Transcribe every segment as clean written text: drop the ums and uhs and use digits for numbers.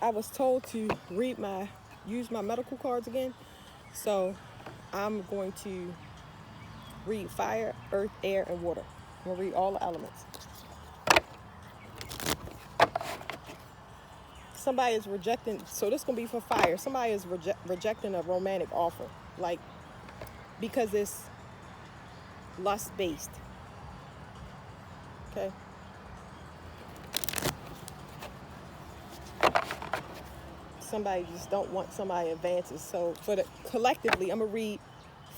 I was told to use my medical cards again. So I'm going to read fire, earth, air, and water. I'm going to read all the elements. Somebody is rejecting, so this is going to be for fire. Somebody is rejecting a romantic offer, like, because it's lust based. Okay. Somebody just don't want somebody advances. So for the collectively, I'm gonna read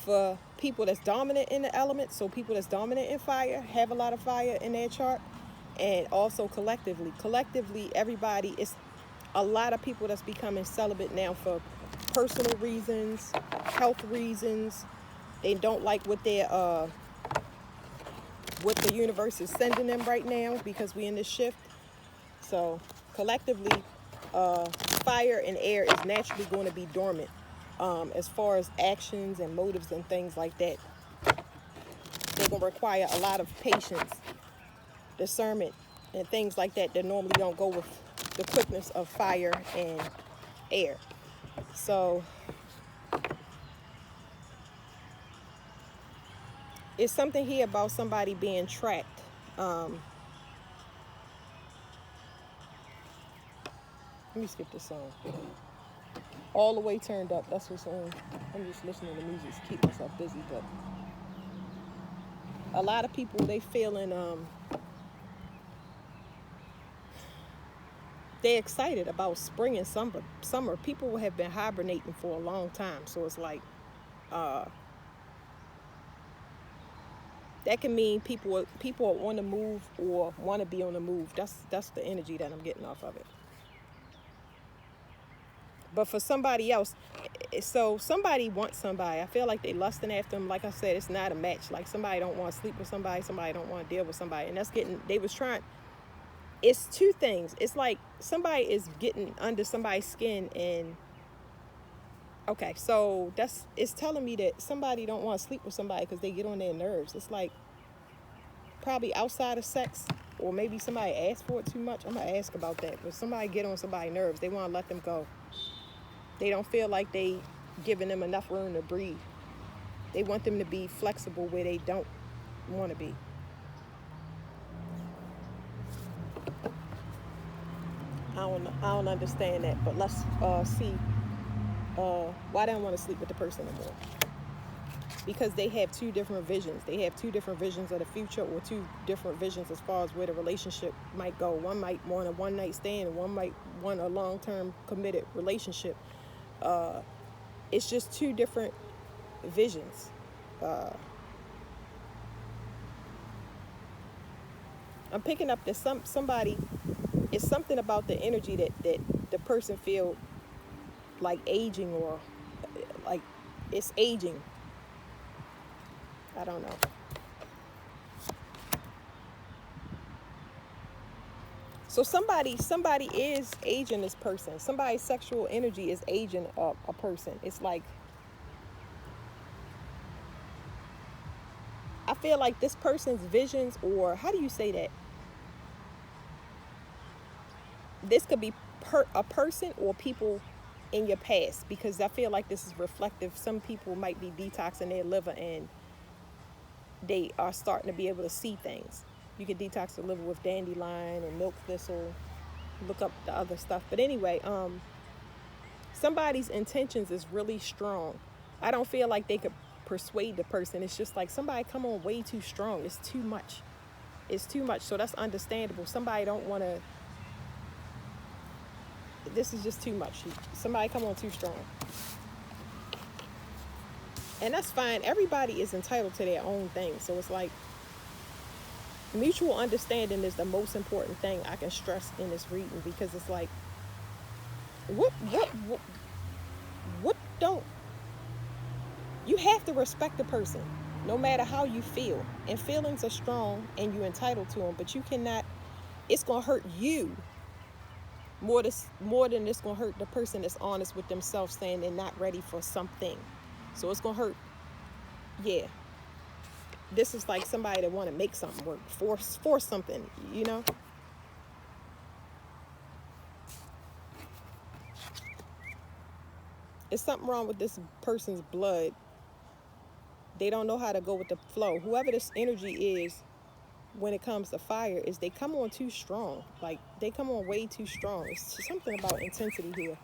for people that's dominant in the element. So people that's dominant in fire have a lot of fire in their chart, and also collectively, everybody is a lot of people that's becoming celibate now for personal reasons, health reasons. They don't like what the universe is sending them right now because we in this shift. So collectively, fire and air is naturally going to be dormant as far as actions and motives and things like that. They're going to require a lot of patience, discernment, and things like that normally don't go with the quickness of fire and air. So it's something here about somebody being trapped. Let me skip this song. All the way turned up. That's what's on. I'm just listening to music to keep myself busy. But a lot of people, they feeling they're excited about spring and summer. People have been hibernating for a long time. So it's like that can mean people are on the move or want to be on the move. That's the energy that I'm getting off of it. But for somebody else, so somebody wants somebody. I feel like they lusting after them. Like I said, it's not a match. Like somebody don't want to sleep with somebody don't want to deal with somebody. And that's it's two things. It's like somebody is getting under somebody's skin and, okay, so it's telling me that somebody don't want to sleep with somebody because they get on their nerves. It's like probably outside of sex, or maybe somebody asked for it too much. I'm going to ask about that. But somebody get on somebody's nerves. They want to let them go. They don't feel like they giving them enough room to breathe. They want them to be flexible where they don't want to be. I don't understand that, but let's see why they don't want to sleep with the person anymore. Because they have two different visions. They have two different visions of the future, or two different visions as far as where the relationship might go. One might want a one-night stand, and one might want a long-term committed relationship. It's just two different visions. I'm picking up that somebody, it's something about the energy that the person feel like aging, or like it's aging. I don't know. So somebody is aging this person. Somebody's sexual energy is aging a person. It's like, I feel like this person's visions, or how do you say that? This could be a person or people in your past, because I feel like this is reflective. Some people might be detoxing their liver and they are starting to be able to see things. You can detox the liver with dandelion and milk thistle. Look up the other stuff. But anyway, somebody's intentions is really strong. I don't feel like they could persuade the person. It's just like somebody come on way too strong. It's too much. It's too much. So that's understandable. Somebody don't want to. This is just too much. Somebody come on too strong. And that's fine. Everybody is entitled to their own thing. So it's like mutual understanding is the most important thing I can stress in this reading, because it's like, what don't, you have to respect the person no matter how you feel, and feelings are strong and you're entitled to them, but you cannot, it's going to hurt you more than it's going to hurt the person that's honest with themselves, saying they're not ready for something. So it's going to hurt. Yeah. This is like somebody that want to make something work, force something, you know? It's something wrong with this person's blood. They don't know how to go with the flow. Whoever this energy is, when it comes to fire, is they come on too strong. Like, they come on way too strong. It's just something about intensity here.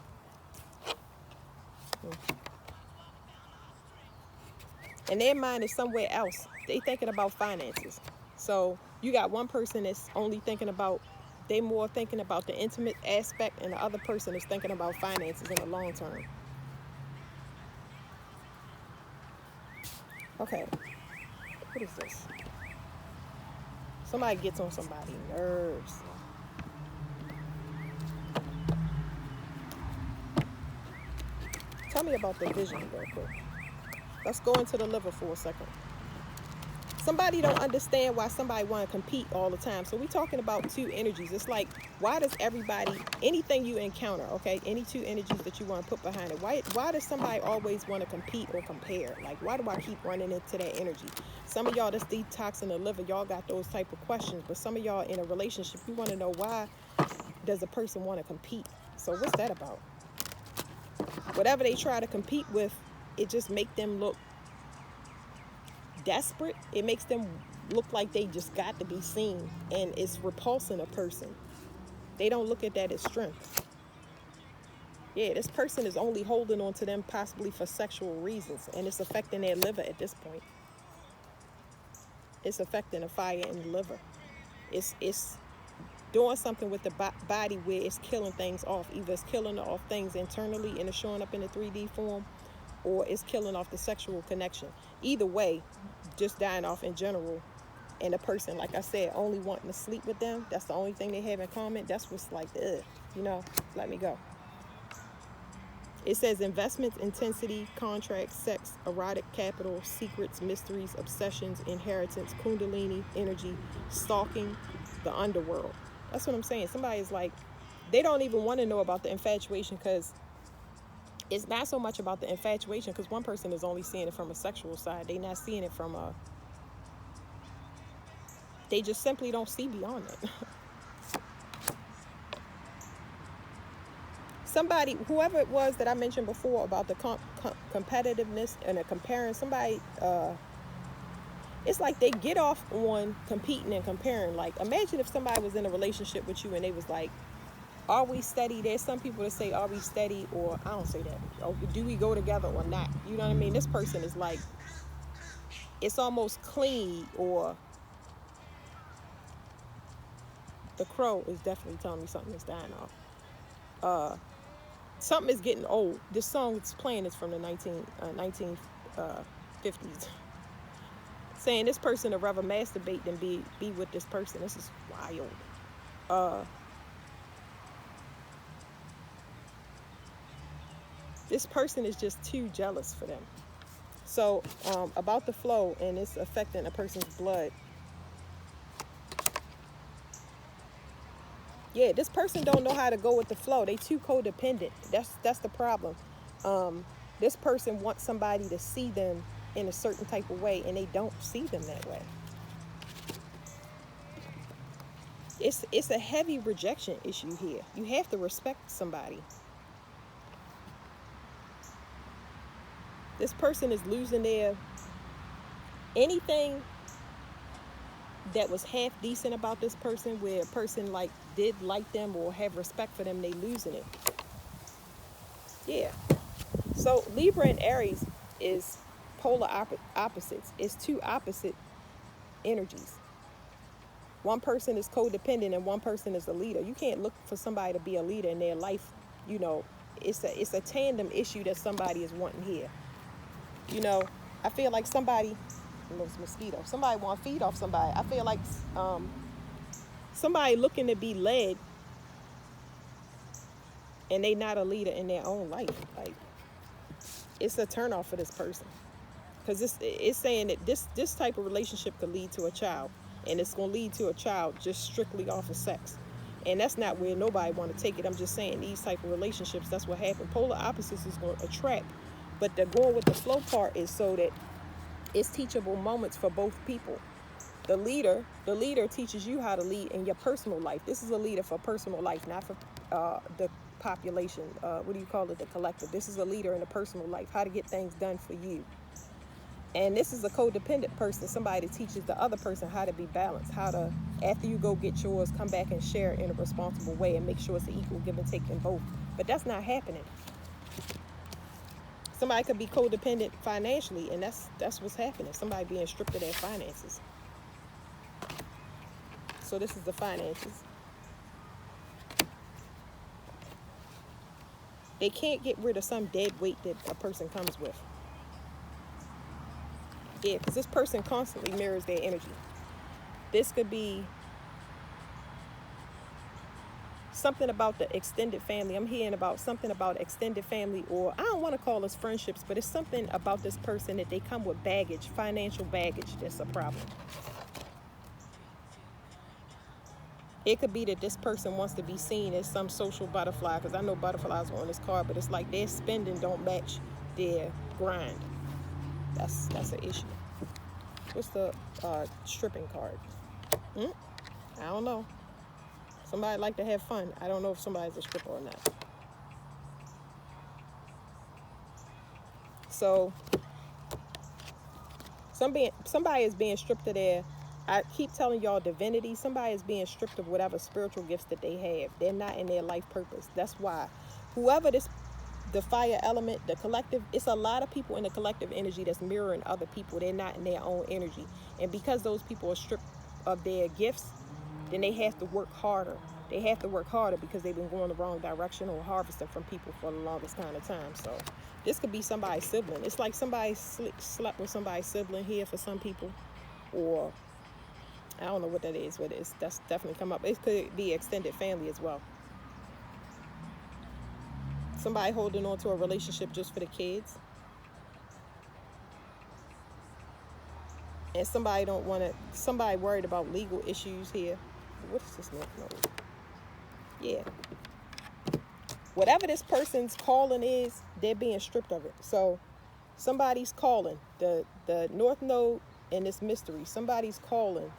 And their mind is somewhere else. They thinking about finances. So you got one person that's only thinking about, they more thinking about the intimate aspect, and the other person is thinking about finances in the long term. Okay, what is this? Somebody gets on somebody's nerves. Tell me about the vision real quick. Let's go into the liver for a second. Somebody don't understand why somebody want to compete all the time. So we talking about two energies. It's like, why does everybody, anything you encounter, okay, any two energies that you want to put behind it, why does somebody always want to compete or compare? Like, why do I keep running into that energy? Some of y'all that's detoxing the liver, y'all got those type of questions. But some of y'all in a relationship, you want to know, why does a person want to compete? So what's that about? Whatever they try to compete with, it just make them look desperate. It makes them look like they just got to be seen, and it's repulsing a person. They don't look at that as strength. Yeah, this person is only holding on to them possibly for sexual reasons, and it's affecting their liver at this point. It's affecting the fire in the liver. It's doing something with the body where it's killing things off. Either it's killing off things internally and it's showing up in a 3D form, or it's killing off the sexual connection. Either way, just dying off in general. And the person, like I said, only wanting to sleep with them, that's the only thing they have in common. That's what's like, let me go. It says investments, intensity, contracts, sex, erotic capital, secrets, mysteries, obsessions, inheritance, kundalini, energy, stalking, the underworld. That's what I'm saying. Somebody is like, they don't even want to know about the infatuation, because it's not so much about the infatuation, because one person is only seeing it from a sexual side. They're not seeing it from a, they just simply don't see beyond it. Somebody, whoever it was that I mentioned before about the competitiveness and the comparing, somebody, it's like they get off on competing and comparing. Like, imagine if somebody was in a relationship with you and they was like, are we steady? There's some people that say, are we steady? Or I don't say that. Or do we go together or not? You know what I mean? This person is like, it's almost clean, or the crow is definitely telling me something is dying off. Something is getting old. This song it's playing is from the 1950s. Saying this person would rather masturbate than be with this person. This is wild. This person is just too jealous for them. So about the flow, and it's affecting a person's blood. Yeah, this person don't know how to go with the flow. They too codependent. That's the problem. This person wants somebody to see them in a certain type of way, and they don't see them that way. It's a heavy rejection issue here. You have to respect somebody. This person is losing their anything that was half decent about this person, where a person like did like them or have respect for them, they losing it. Yeah. So Libra and Aries is polar opposites. It's two opposite energies. One person is codependent and one person is a leader. You can't look for somebody to be a leader in their life. You know, it's a tandem issue that somebody is wanting here. You know, I feel like somebody, those mosquitoes, somebody want to feed off somebody. I feel like somebody looking to be led, and they not a leader in their own life. Like, it's a turnoff for this person, because it's saying that this type of relationship could lead to a child, and it's going to lead to a child just strictly off of sex, and that's not where nobody want to take it. I'm just saying these type of relationships, that's what happens. Polar opposites is going to attract, but the going with the flow part is so that it's teachable moments for both people. The leader teaches you how to lead in your personal life. This is a leader for personal life, not for the population. What do you call it? The collective. This is a leader in the personal life. How to get things done for you. And this is a codependent person, somebody that teaches the other person how to be balanced, how to, after you go get yours, come back and share it in a responsible way and make sure it's an equal give and take in both. But that's not happening. Somebody could be codependent financially, and that's what's happening. Somebody being stripped of their finances. So this is the finances. They can't get rid of some dead weight that a person comes with. Yeah, because this person constantly mirrors their energy. This could be something about the extended family. I'm hearing about something about extended family, or I don't want to call this friendships, but it's something about this person that they come with baggage, financial baggage. That's a problem. It could be that this person wants to be seen as some social butterfly, because I know butterflies are on this card, but it's like their spending don't match their grind. That's an issue. What's the stripping card? I don't know. Somebody like to have fun. I don't know if somebody's a stripper or not. So somebody is being stripped of their, I keep telling y'all, divinity. Somebody is being stripped of whatever spiritual gifts that they have. They're not in their life purpose. That's why whoever the fire element, the collective, it's a lot of people in the collective energy that's mirroring other people. They're not in their own energy. And because those people are stripped of their gifts, then they have to work harder. They have to work harder because they've been going the wrong direction or harvesting from people for the longest kind of time. So this could be somebody's sibling. It's like somebody slept with somebody's sibling here for some people. Or I don't know what that is, but that's definitely come up. It could be extended family as well. Somebody holding on to a relationship just for the kids. And somebody worried about legal issues here. What is this North Node? Yeah. Whatever this person's calling is, they're being stripped of it. So somebody's calling. The North Node and this mystery, somebody's calling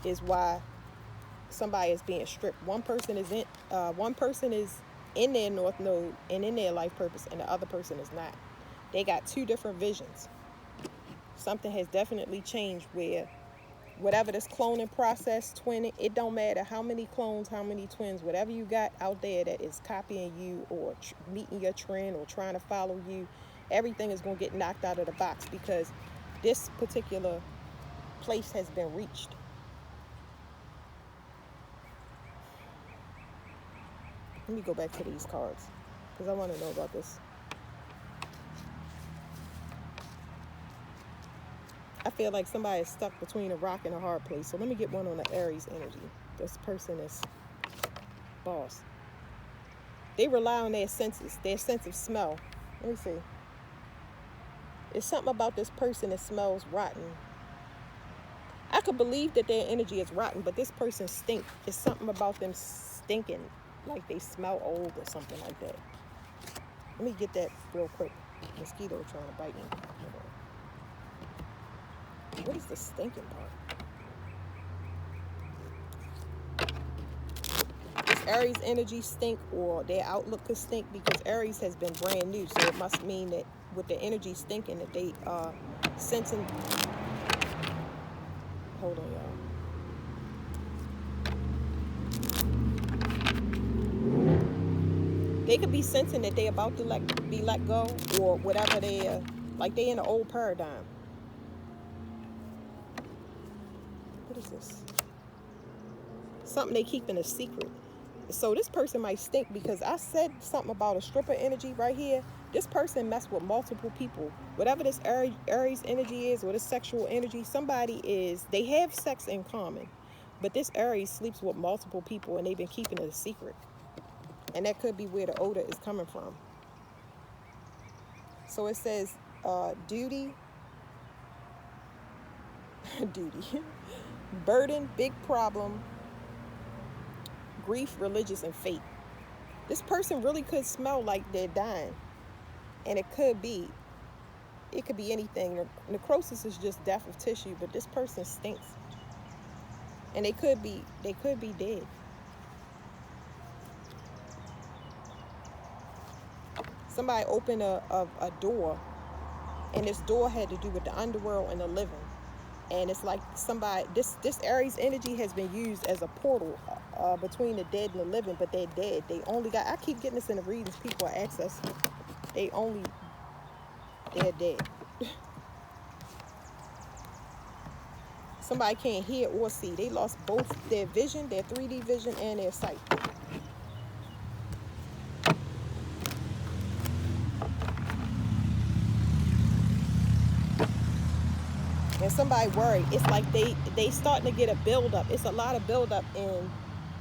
is why somebody is being stripped. One person is in their North Node and in their life purpose, and the other person is not. They got two different visions. Something has definitely changed where whatever this cloning process, twinning, it don't matter how many clones, how many twins, whatever you got out there that is copying you or meeting your trend or trying to follow you, everything is going to get knocked out of the box because this particular place has been reached. Let me go back to these cards because I want to know about this. I feel like somebody is stuck between a rock and a hard place. So let me get one on the Aries energy. This person is boss. They rely on their senses, their sense of smell. Let me see. There's something about this person that smells rotten. I could believe that their energy is rotten, but this person stinks. It's something about them stinking, like they smell old or something like that. Let me get that real quick. Mosquito trying to bite me. What is the stinking part? Does Aries energy stink, or their outlook could stink? Because Aries has been brand new, so it must mean that with the energy stinking that they are sensing. Hold on, y'all. They could be sensing that they're about to be let go, or whatever they're like they in an old paradigm. What is this? Something they keep in a secret. So this person might stink because I said something about a stripper energy right here. This person messed with multiple people. Whatever this Aries energy is, or this sexual energy, they have sex in common. But this Aries sleeps with multiple people and they've been keeping it a secret. And that could be where the odor is coming from. So it says duty. Duty. Burden, big problem, grief, religious, and fate. This person really could smell like they're dying. And it could be anything. Necrosis is just death of tissue, but this person stinks. And they could be dead. somebody opened a door, and this door had to do with the underworld and the living. And it's like somebody, this Aries energy has been used as a portal between the dead and the living, but they're dead. They only got, I keep getting this in the readings, people are accessing. They're dead. Somebody can't hear or see. They lost both their vision, their 3D vision, and their sight. And somebody worried. It's like they starting to get a buildup. It's a lot of buildup in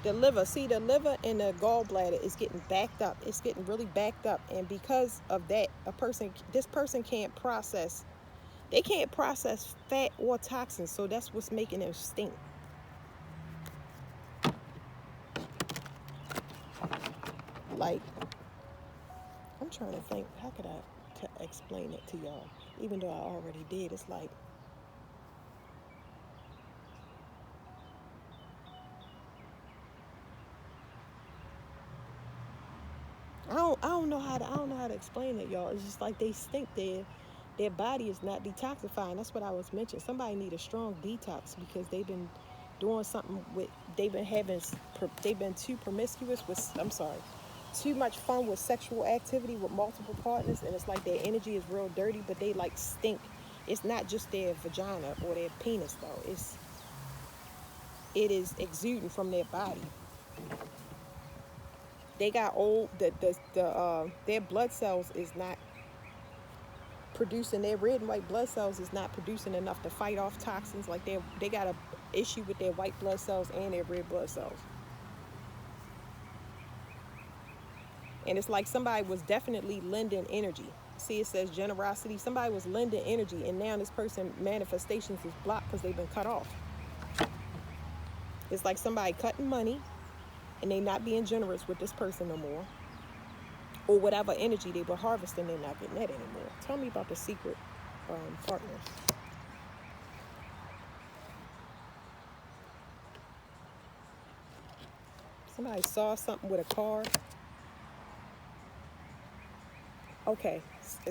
the liver. See, the liver and the gallbladder is getting backed up. It's getting really backed up. And because of that, this person can't process. They can't process fat or toxins. So that's what's making them stink. Like, I'm trying to think, how could I explain it to y'all? Even though I already did. It's like, I don't know how to explain it, y'all. It's just like they stink. Their body is not detoxifying. That's what I was mentioning. Somebody need a strong detox because they've been doing something with, they've been too promiscuous with, too much fun with sexual activity with multiple partners, and it's like their energy is real dirty, but they like stink. It's not just their vagina or their penis though. It is exuding from their body. They got old. Their blood cells is not producing. Their red and white blood cells is not producing enough to fight off toxins. Like they got a issue with their white blood cells and their red blood cells. And it's like somebody was definitely lending energy. See, it says generosity. Somebody was lending energy, and now this person manifestations is blocked because they've been cut off. It's like somebody cutting money, and they not being generous with this person no more. Or whatever energy they were harvesting, they're not getting that anymore. Tell me about the secret partner. Somebody saw something with a car. Okay,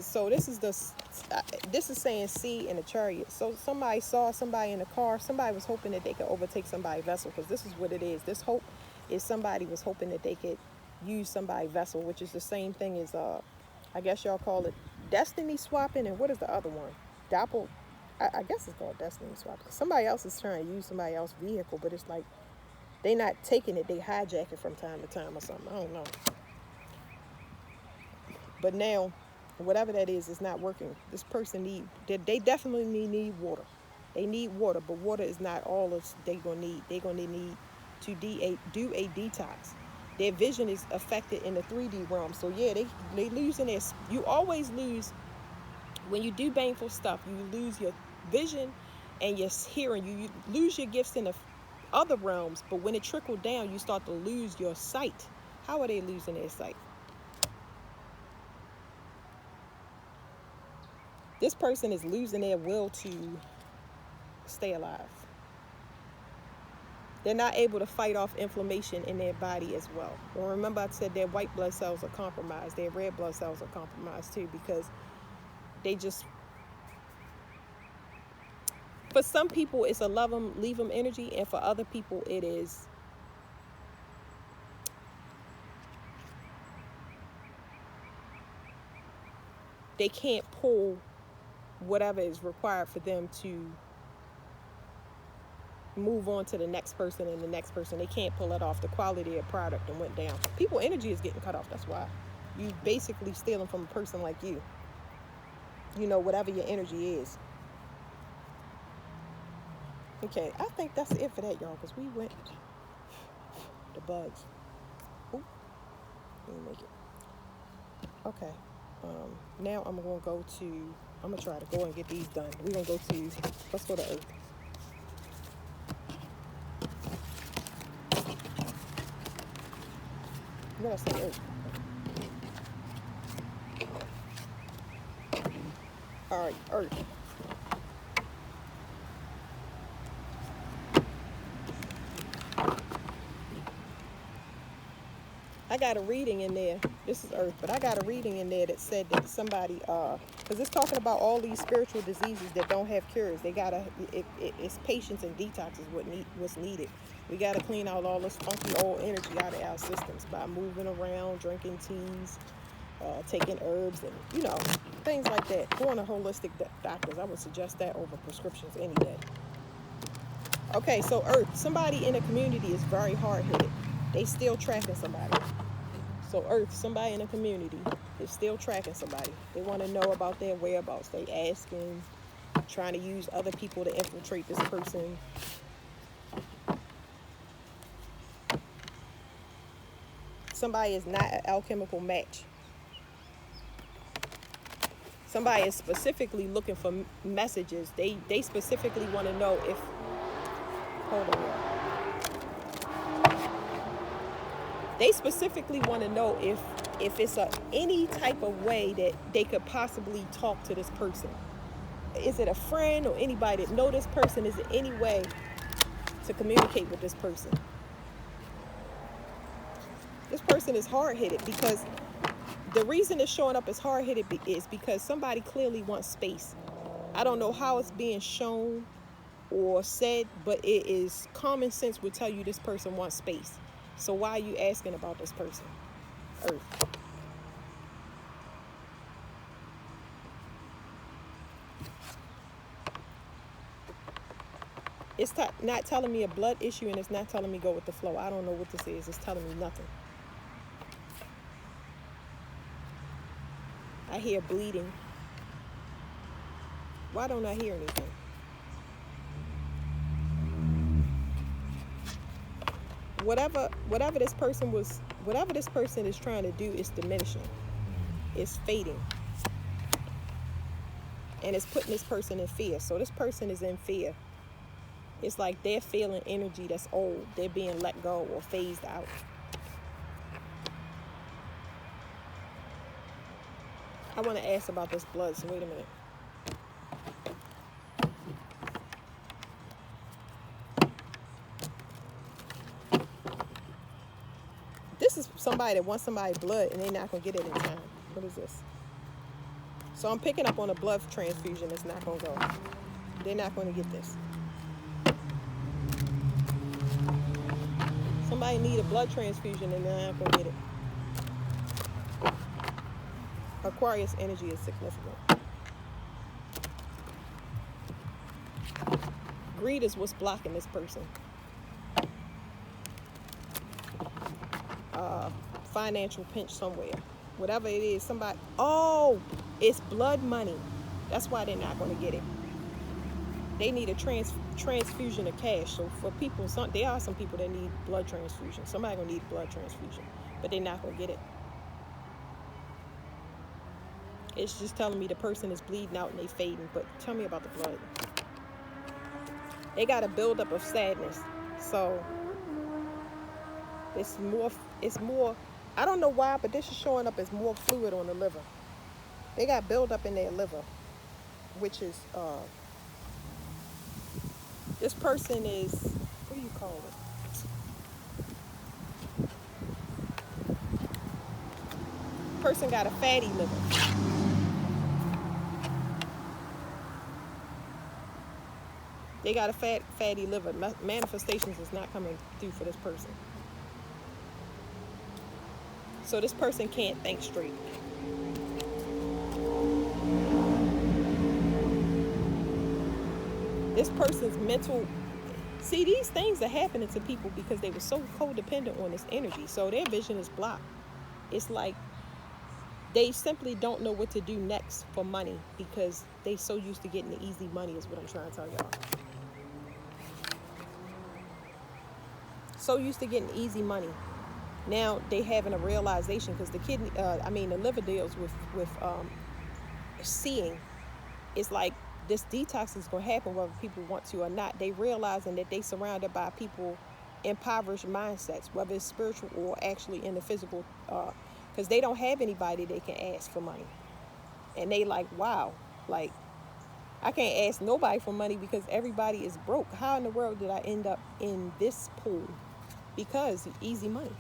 so this is saying sea in a chariot. So somebody saw somebody in a car. Somebody was hoping that they could overtake somebody's vessel, because this is what it is. This hope is somebody was hoping that they could use somebody's vessel, which is the same thing as I guess y'all call it destiny swapping. And what is the other one? I guess it's called destiny swapping. Somebody else is trying to use somebody else's vehicle, but it's like they not taking it, they hijack it from time to time or something. I don't know. But now, whatever that is not working. This person they definitely need water. They need water, but water is not all they're gonna need. They're gonna need to do a detox. Their vision is affected in the 3D realm. So yeah, they losing their. You always lose when you do baneful stuff. You lose your vision and your hearing. You lose your gifts in the other realms. But when it trickles down, you start to lose your sight. How are they losing their sight? This person is losing their will to stay alive. They're not able to fight off inflammation in their body as well. Well, remember I said their white blood cells are compromised. Their red blood cells are compromised too, because they just, for some people it's a love them, leave them energy, and for other people it is they can't pull whatever is required for them to move on to the next person and the next person. They can't pull it off. The quality of product and went down. People energy is getting cut off. That's why you basically stealing from a person like you. You know, whatever your energy is. Okay, I think that's it for that, y'all, because we went the bugs. Ooh, let me make it. Okay. Now I'm going to try to go and get these done. We're going to go to, let's go to Earth. What I say, Earth? All right, Earth. I got got a reading in there. This is Earth, but I got a reading in there that said that somebody, because it's talking about all these spiritual diseases that don't have cures. They gotta, it's patience and detox is what's needed. We gotta clean out all this funky old energy out of our systems by moving around, drinking teas, taking herbs, and things like that. Going to holistic doctors, I would suggest that over prescriptions any day. Okay, so Earth, somebody in a community is very hard-headed. They still tracking somebody. So Earth, somebody in a community is still tracking somebody. They want to know about their whereabouts. They asking, trying to use other people to infiltrate this person. Somebody is not an alchemical match. Somebody is specifically looking for messages. They specifically want to know if, hold on. They specifically want to know if it's any type of way that they could possibly talk to this person. Is it a friend or anybody that know this person? Is it any way to communicate with this person? This person is hard-headed because the reason it's showing up as hard-headed is because somebody clearly wants space. I don't know how it's being shown or said, but it is common sense would tell you this person wants space. So why are you asking about this person? Earth. It's not telling me a blood issue, and it's not telling me go with the flow. I don't know what this is. It's telling me nothing. I hear bleeding. Why don't I hear anything? Whatever this person is trying to do is diminishing. It's fading. And it's putting this person in fear. So this person is in fear. It's like they're feeling energy that's old. They're being let go or phased out. I want to ask about this blood, so wait a minute. This is somebody that wants somebody's blood and they're not going to get it in time. What is this? So I'm picking up on a blood transfusion that's not going to go. They're not going to get this. Somebody need a blood transfusion and they're not going to get it. Aquarius energy is significant. Greed is what's blocking this person. Financial pinch somewhere. Whatever it is, somebody... Oh, it's blood money. That's why they're not going to get it. They need a transfusion of cash. So for people, there are some people that need blood transfusion. Somebody going to need a blood transfusion, but they're not going to get it. It's just telling me the person is bleeding out and they fading. But tell me about the blood. They got a buildup of sadness. So it's more, I don't know why, but this is showing up as more fluid on the liver. They got buildup in their liver, which is, this person is, what do you call it? Person got a fatty liver. They got a fatty liver. Manifestations is not coming through for this person. So this person can't think straight. This person's mental... See, these things are happening to people because they were so codependent on this energy. So their vision is blocked. It's like they simply don't know what to do next for money because they so used to getting the easy money is what I'm trying to tell y'all. So used to getting easy money. Now they having a realization because the kidney, the liver deals with seeing. It's like this detox is going to happen whether people want to or not. They realizing that they surrounded by people impoverished mindsets, whether it's spiritual or actually in the physical, because they don't have anybody they can ask for money. And they like, wow, like I can't ask nobody for money because everybody is broke. How in the world did I end up in this pool? Because easy money.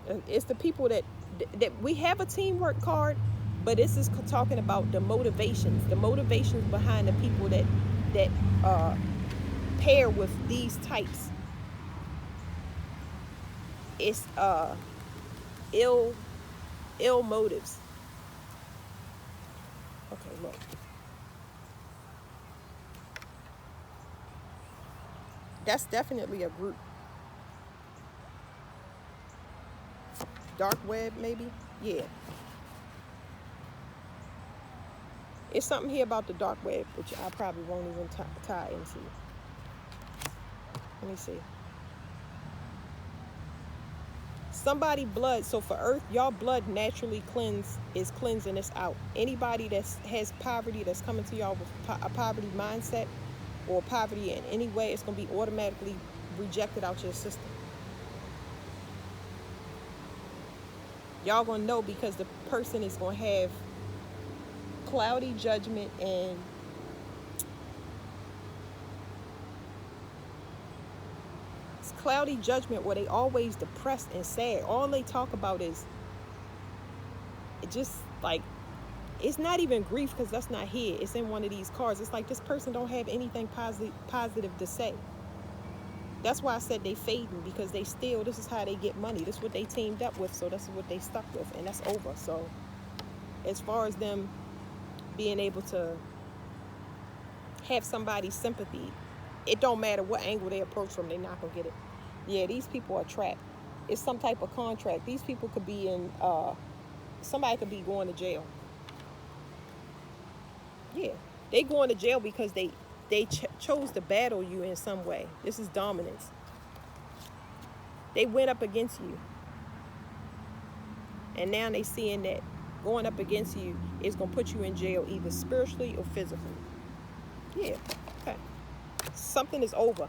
And it's the people that we have a teamwork card, but this is talking about the motivations behind the people that uh, pair with these types. It's ill ill motives. Okay, look. That's definitely a group. Dark web, maybe? Yeah. It's something here about the dark web, which I probably won't even tie into. Let me see. Somebody blood. So for Earth, y'all blood naturally is cleansing this out. Anybody that has poverty, that's coming to y'all with a poverty mindset or poverty in any way, it's going to be automatically rejected out your system. Y'all going to know because the person is going to have cloudy judgment and cloudy judgment where they always depressed and sad. All they talk about is it, just like, it's not even grief because that's not here. It's in one of these cards. It's like this person don't have anything positive to say. That's why I said they fading, because they still, this is how they get money. This is what they teamed up with, so that's what they stuck with, and that's over. So as far as them being able to have somebody's sympathy, it don't matter what angle they approach from, they're not gonna get it. Yeah, these people are trapped. It's some type of contract. These people could be in, somebody could be going to jail. Yeah, they going to jail because they chose to battle you in some way. This is dominance. They went up against you. And now they seeing that going up against you is going to put you in jail, either spiritually or physically. Yeah, okay. Something is over.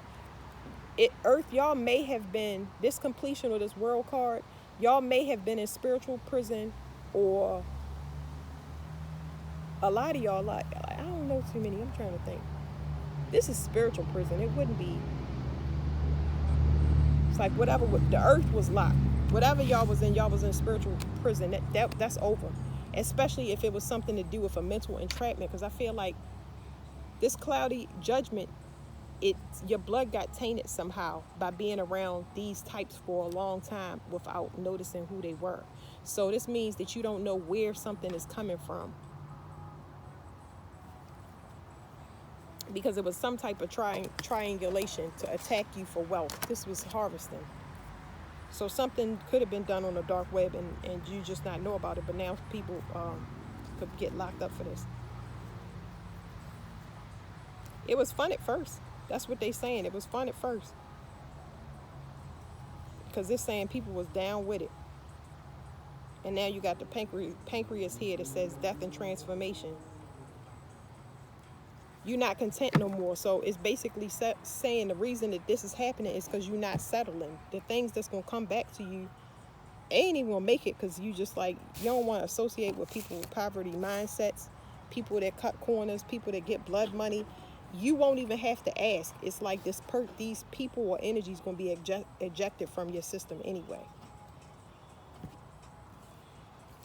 Earth, y'all may have been, this completion of this world card, y'all may have been in spiritual prison, or a lot of y'all, like, I don't know too many, I'm trying to think. This is spiritual prison. It wouldn't be, it's like whatever, the earth was locked. Whatever y'all was in spiritual prison, that's over. Especially if it was something to do with a mental entrapment, because I feel like this cloudy judgment, your blood got tainted somehow by being around these types for a long time without noticing who they were. So this means that you don't know where something is coming from, because it was some type of triangulation to attack you for wealth. This was harvesting. So something could have been done on the dark web, and you just not know about it, but now people could get locked up for this. It was fun at first. That's what they saying. It was fun at first. Because it's saying people was down with it. And now you got the pancreas here that says death and transformation. You're not content no more. So it's basically saying the reason that this is happening is because you're not settling. The things that's going to come back to you ain't even going to make it, because you just like, you don't want to associate with people with poverty mindsets, people that cut corners, people that get blood money. You won't even have to ask. It's like these people or energy is going to be ejected from your system anyway.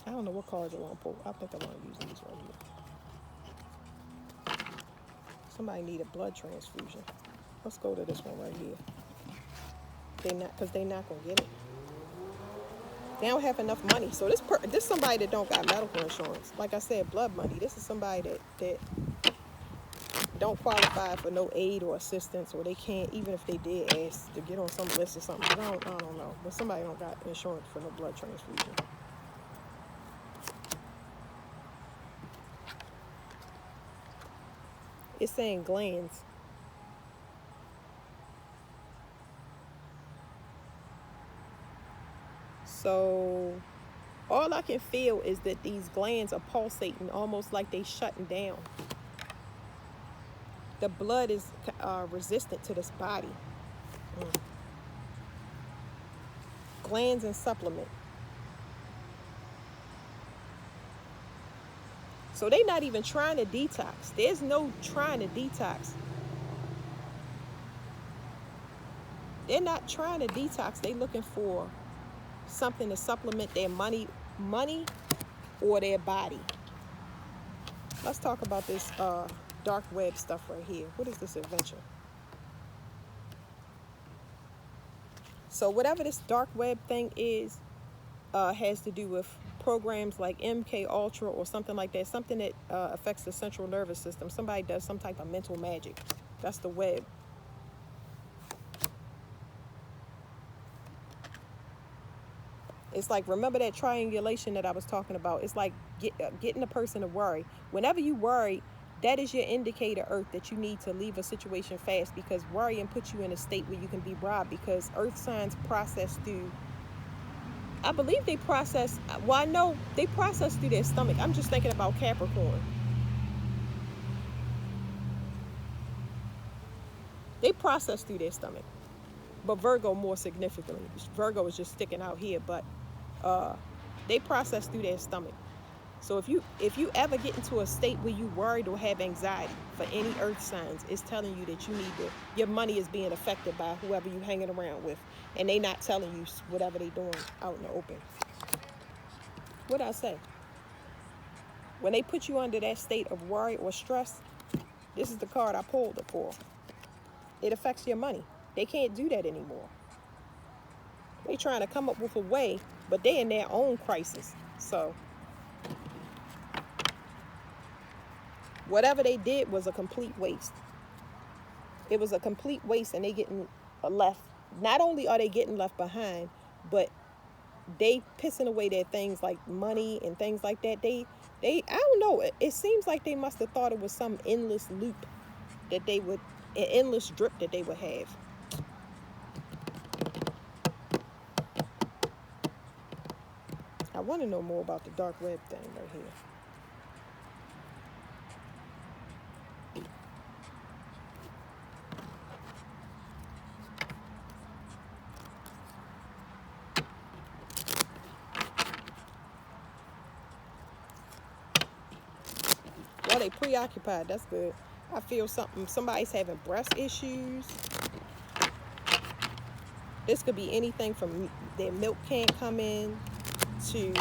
I don't know what cards I want to pull. I think I want to use these right here. Somebody need a blood transfusion. Let's go to this one right here. Because they're not going to get it. They don't have enough money. So this somebody that don't got medical insurance. Like I said, blood money. This is somebody that don't qualify for no aid or assistance, or they can't, even if they did ask to get on some list or something. I don't know. But somebody don't got insurance for no blood transfusion. It's saying glands. So all I can feel is that these glands are pulsating, almost like they shutting down. The blood is resistant to this body. Glands and supplement. So they're not even trying to detox. There's no trying to detox. They're not trying to detox. They're looking for something to supplement their money or their body. Let's talk about this dark web stuff right here. What is this adventure? So whatever this dark web thing is, has to do with programs like MK Ultra or something like that, something that affects the central nervous system. Somebody does some type of mental magic. That's the web. It's like, remember that triangulation that I was talking about? It's like getting a person to worry. Whenever you worry, that is your indicator, Earth, that you need to leave a situation fast, because worrying puts you in a state where you can be robbed, because Earth signs process through, I believe they process, well, I know they process through their stomach. I'm just thinking about Capricorn. They process through their stomach. But Virgo more significantly. Virgo is just sticking out here, but they process through their stomach. So if you ever get into a state where you worried or have anxiety for any earth signs, it's telling you that you need to, your money is being affected by whoever you hanging around with, and they not telling you whatever they doing out in the open. What I say? When they put you under that state of worry or stress, this is the card I pulled it for. It affects your money. They can't do that anymore. They trying to come up with a way, but they in their own crisis. So whatever they did was a complete waste. It was a complete waste, and they getting left. Not only are they getting left behind, but they pissing away their things like money and things like that. They I don't know. It seems like they must have thought it was some endless loop that they would, an endless drip that they would have. I want to know more about the dark web thing right here. Well, they preoccupied. That's good. I feel somebody's having breast issues. This could be anything from their milk can't come in to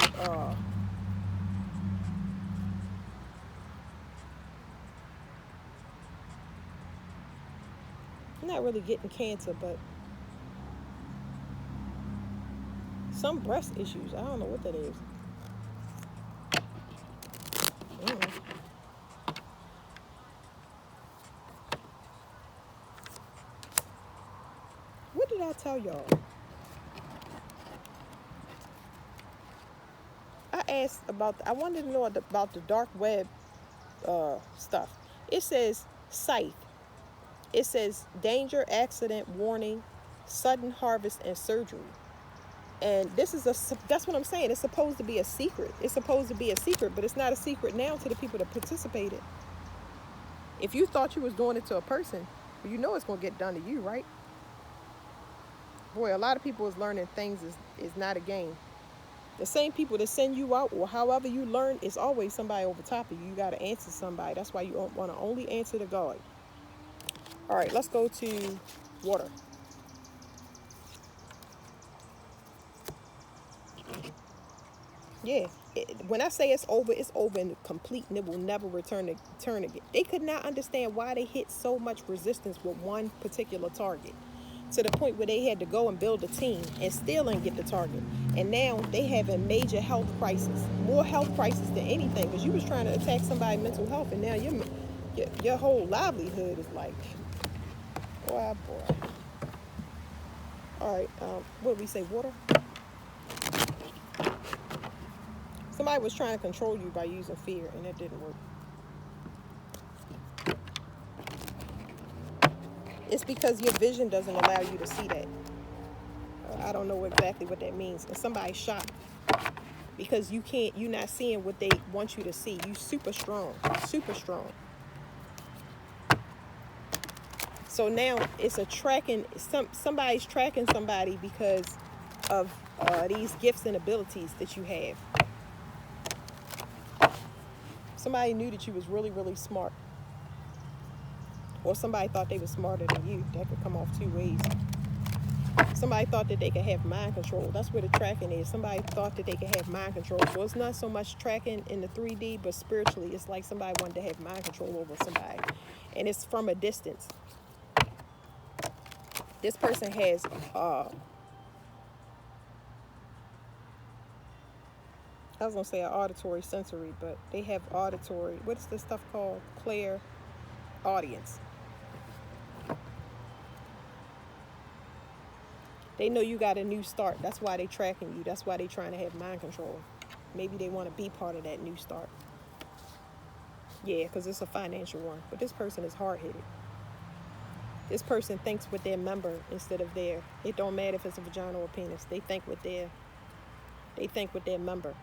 I'm not really getting cancer, but some breast issues. I don't know what that is. What did I tell y'all? I asked about, I wanted to know about the dark web stuff. It says scythe. It says danger, accident, warning, sudden harvest, and surgery. And this is that's what I'm saying. It's supposed to be a secret. It's supposed to be a secret, but it's not a secret now to the people that participated. If you thought you was doing it to a person, well, you know it's going to get done to you, right? Boy, a lot of people is learning things is not a game. The same people that send you out, or however you learn, is always somebody over top of you. You got to answer somebody. That's why you don't want to only answer to God. All right, let's go to water. Yeah, when I say it's over and complete, and it will never return to turn again. They could not understand why they hit so much resistance with one particular target, to the point where they had to go and build a team and still ain't get the target. And now they have a major health crisis, more health crisis than anything, because you was trying to attack somebody's mental health, and now your whole livelihood is like, boy. All right, what did we say? Water. Somebody was trying to control you by using fear, and it didn't work. It's because your vision doesn't allow you to see that. I don't know exactly what that means. And somebody's shocked because you're not seeing what they want you to see. You super strong, super strong. So now it's a tracking. Somebody's tracking somebody because of these gifts and abilities that you have. Somebody knew that you was really, really smart. Or somebody thought they was smarter than you. That could come off two ways. Somebody thought that they could have mind control. That's where the tracking is. Somebody thought that they could have mind control. So it's not so much tracking in the 3D, but spiritually, it's like somebody wanted to have mind control over somebody. And it's from a distance. This person has I was going to say an auditory sensory, but they have auditory. What's this stuff called? Clair audience. They know you got a new start. That's why they tracking you. That's why they trying to have mind control. Maybe they want to be part of that new start. Yeah, because it's a financial one. But this person is hard-headed. This person thinks with their member instead of their. It don't matter if it's a vagina or a penis. They think with their member.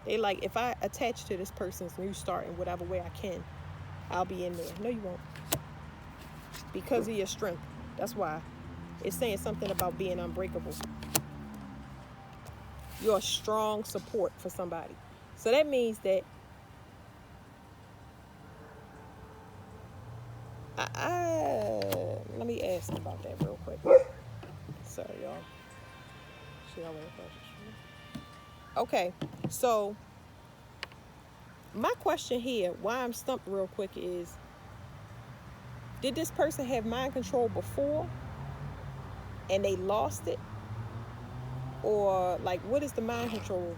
They like, if I attach to this person's new start in whatever way I can, I'll be in there. No, you won't. Because of your strength. That's why. It's saying something about being unbreakable. You're a strong support for somebody. So that means that let me ask about that real quick. Sorry, y'all. Okay, so my question here, why I'm stumped real quick is, did this person have mind control before and they lost it? Or like, what is the mind control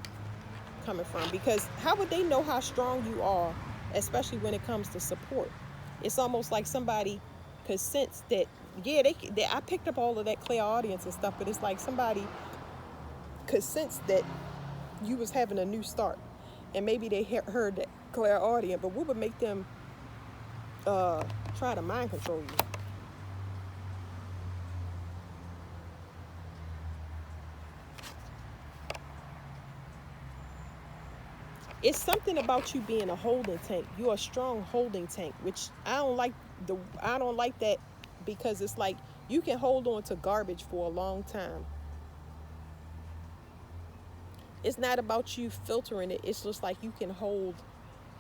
coming from? Because how would they know how strong you are, especially when it comes to support? It's almost like somebody could sense that, yeah, I picked up all of that clear audience and stuff, but it's like somebody could sense that you was having a new start, and maybe they heard that clear audience, but what would make them try to mind control you? It's something about you being a holding tank. You're a strong holding tank, which I don't like that, because it's like you can hold on to garbage for a long time. It's not about you filtering it. It's just like you can hold,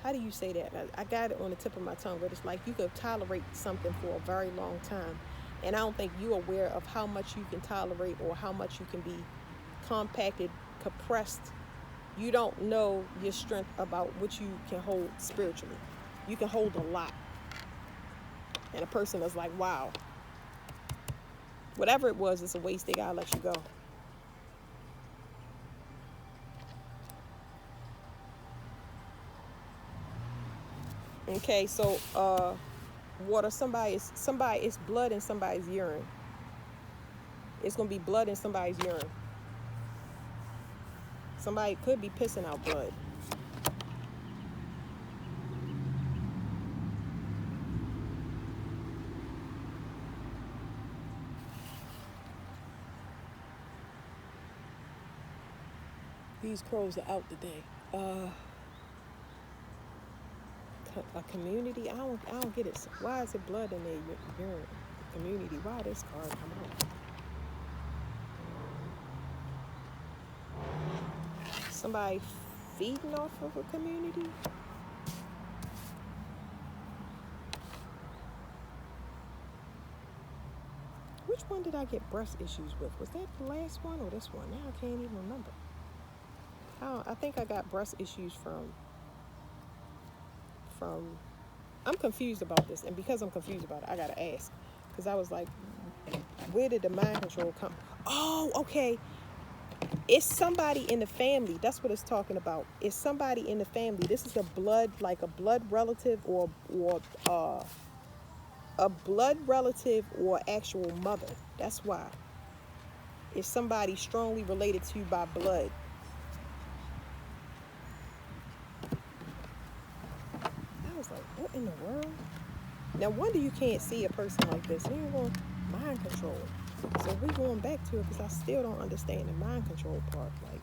how do you say that? I got it on the tip of my tongue, but it's like you can tolerate something for a very long time. And I don't think you're aware of how much you can tolerate or how much you can be compacted, compressed. You don't know your strength about what you can hold spiritually. You can hold a lot. And a person is like, wow. Whatever it was, it's a waste. They gotta let you go. Okay, so water, it's blood in somebody's urine. It's gonna be blood in somebody's urine. Somebody could be pissing out blood. These crows are out today. A community? I don't get it. Why is it blood in their urine? Community. Why this card come out? Somebody feeding off of a community? Which one did I get breast issues with? Was that the last one or this one? Now I can't even remember. I think I got breast issues from I'm confused about this, and because I'm confused about it, I gotta ask, because I was like, where did the mind control come? Oh, okay. It's somebody in the family. That's what it's talking about. It's somebody in the family. This is a blood relative, or a blood relative or actual mother. That's why. It's somebody strongly related to you by blood. I was like, what in the world? No wonder you can't see a person like this. You want mind control. So we're going back to it, because I still don't understand the mind control part. Like,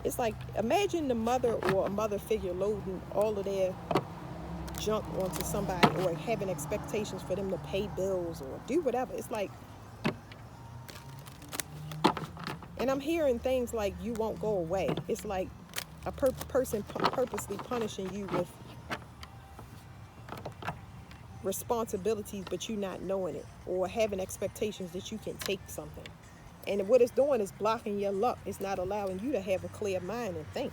it's like, imagine the mother or a mother figure loading all of their junk onto somebody, or having expectations for them to pay bills or do whatever. It's like, and I'm hearing things like, you won't go away. It's like a person purposely punishing you with, responsibilities, but you not knowing it, or having expectations that you can take something. And what it's doing is blocking your luck. It's not allowing you to have a clear mind and think.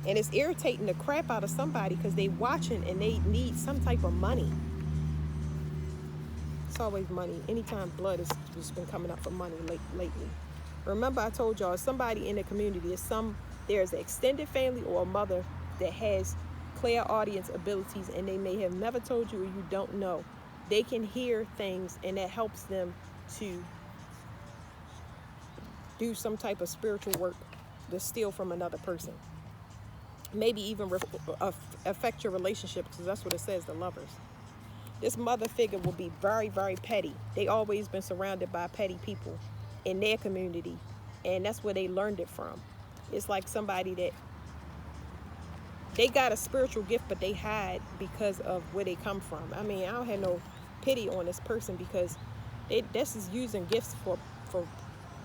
And it's irritating the crap out of somebody because they watching and they need some type of money. It's always money. Anytime blood has just been coming up for money lately. Remember, I told y'all, somebody in the community, there's an extended family or a mother that has clairaudience abilities, and they may have never told you, or you don't know. They can hear things, and that helps them to do some type of spiritual work to steal from another person. Maybe even affect your relationship, because that's what it says, the lovers. This mother figure will be very, very petty. They always been surrounded by petty people in their community, and that's where they learned it from. It's like somebody that they got a spiritual gift, but they hide because of where they come from. I mean, I don't have no pity on this person, because this is using gifts for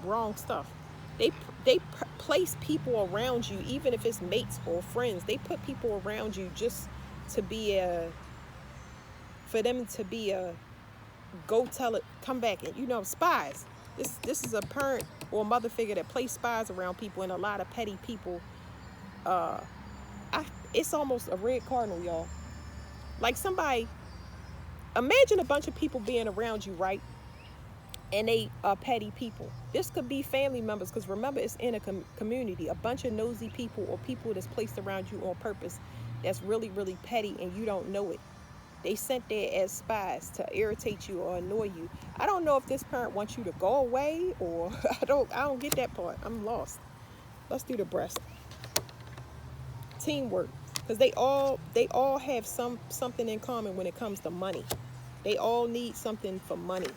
wrong stuff. They place people around you, even if it's mates or friends. They put people around you just to be for them to be go tell it, come back, and spies. This is a parent or a mother figure that plays spies around people, and a lot of petty people. It's almost a red cardinal, y'all. Like, somebody, imagine a bunch of people being around you, right? And they are petty people. This could be family members, because remember, it's in a community. A bunch of nosy people, or people that's placed around you on purpose, that's really, really petty, and you don't know it. They sent there as spies to irritate you or annoy you. I don't know if this parent wants you to go away, or I don't get that part. I'm lost. Let's do the breast. Teamwork, because they all have something in common when it comes to money. They all need something for money.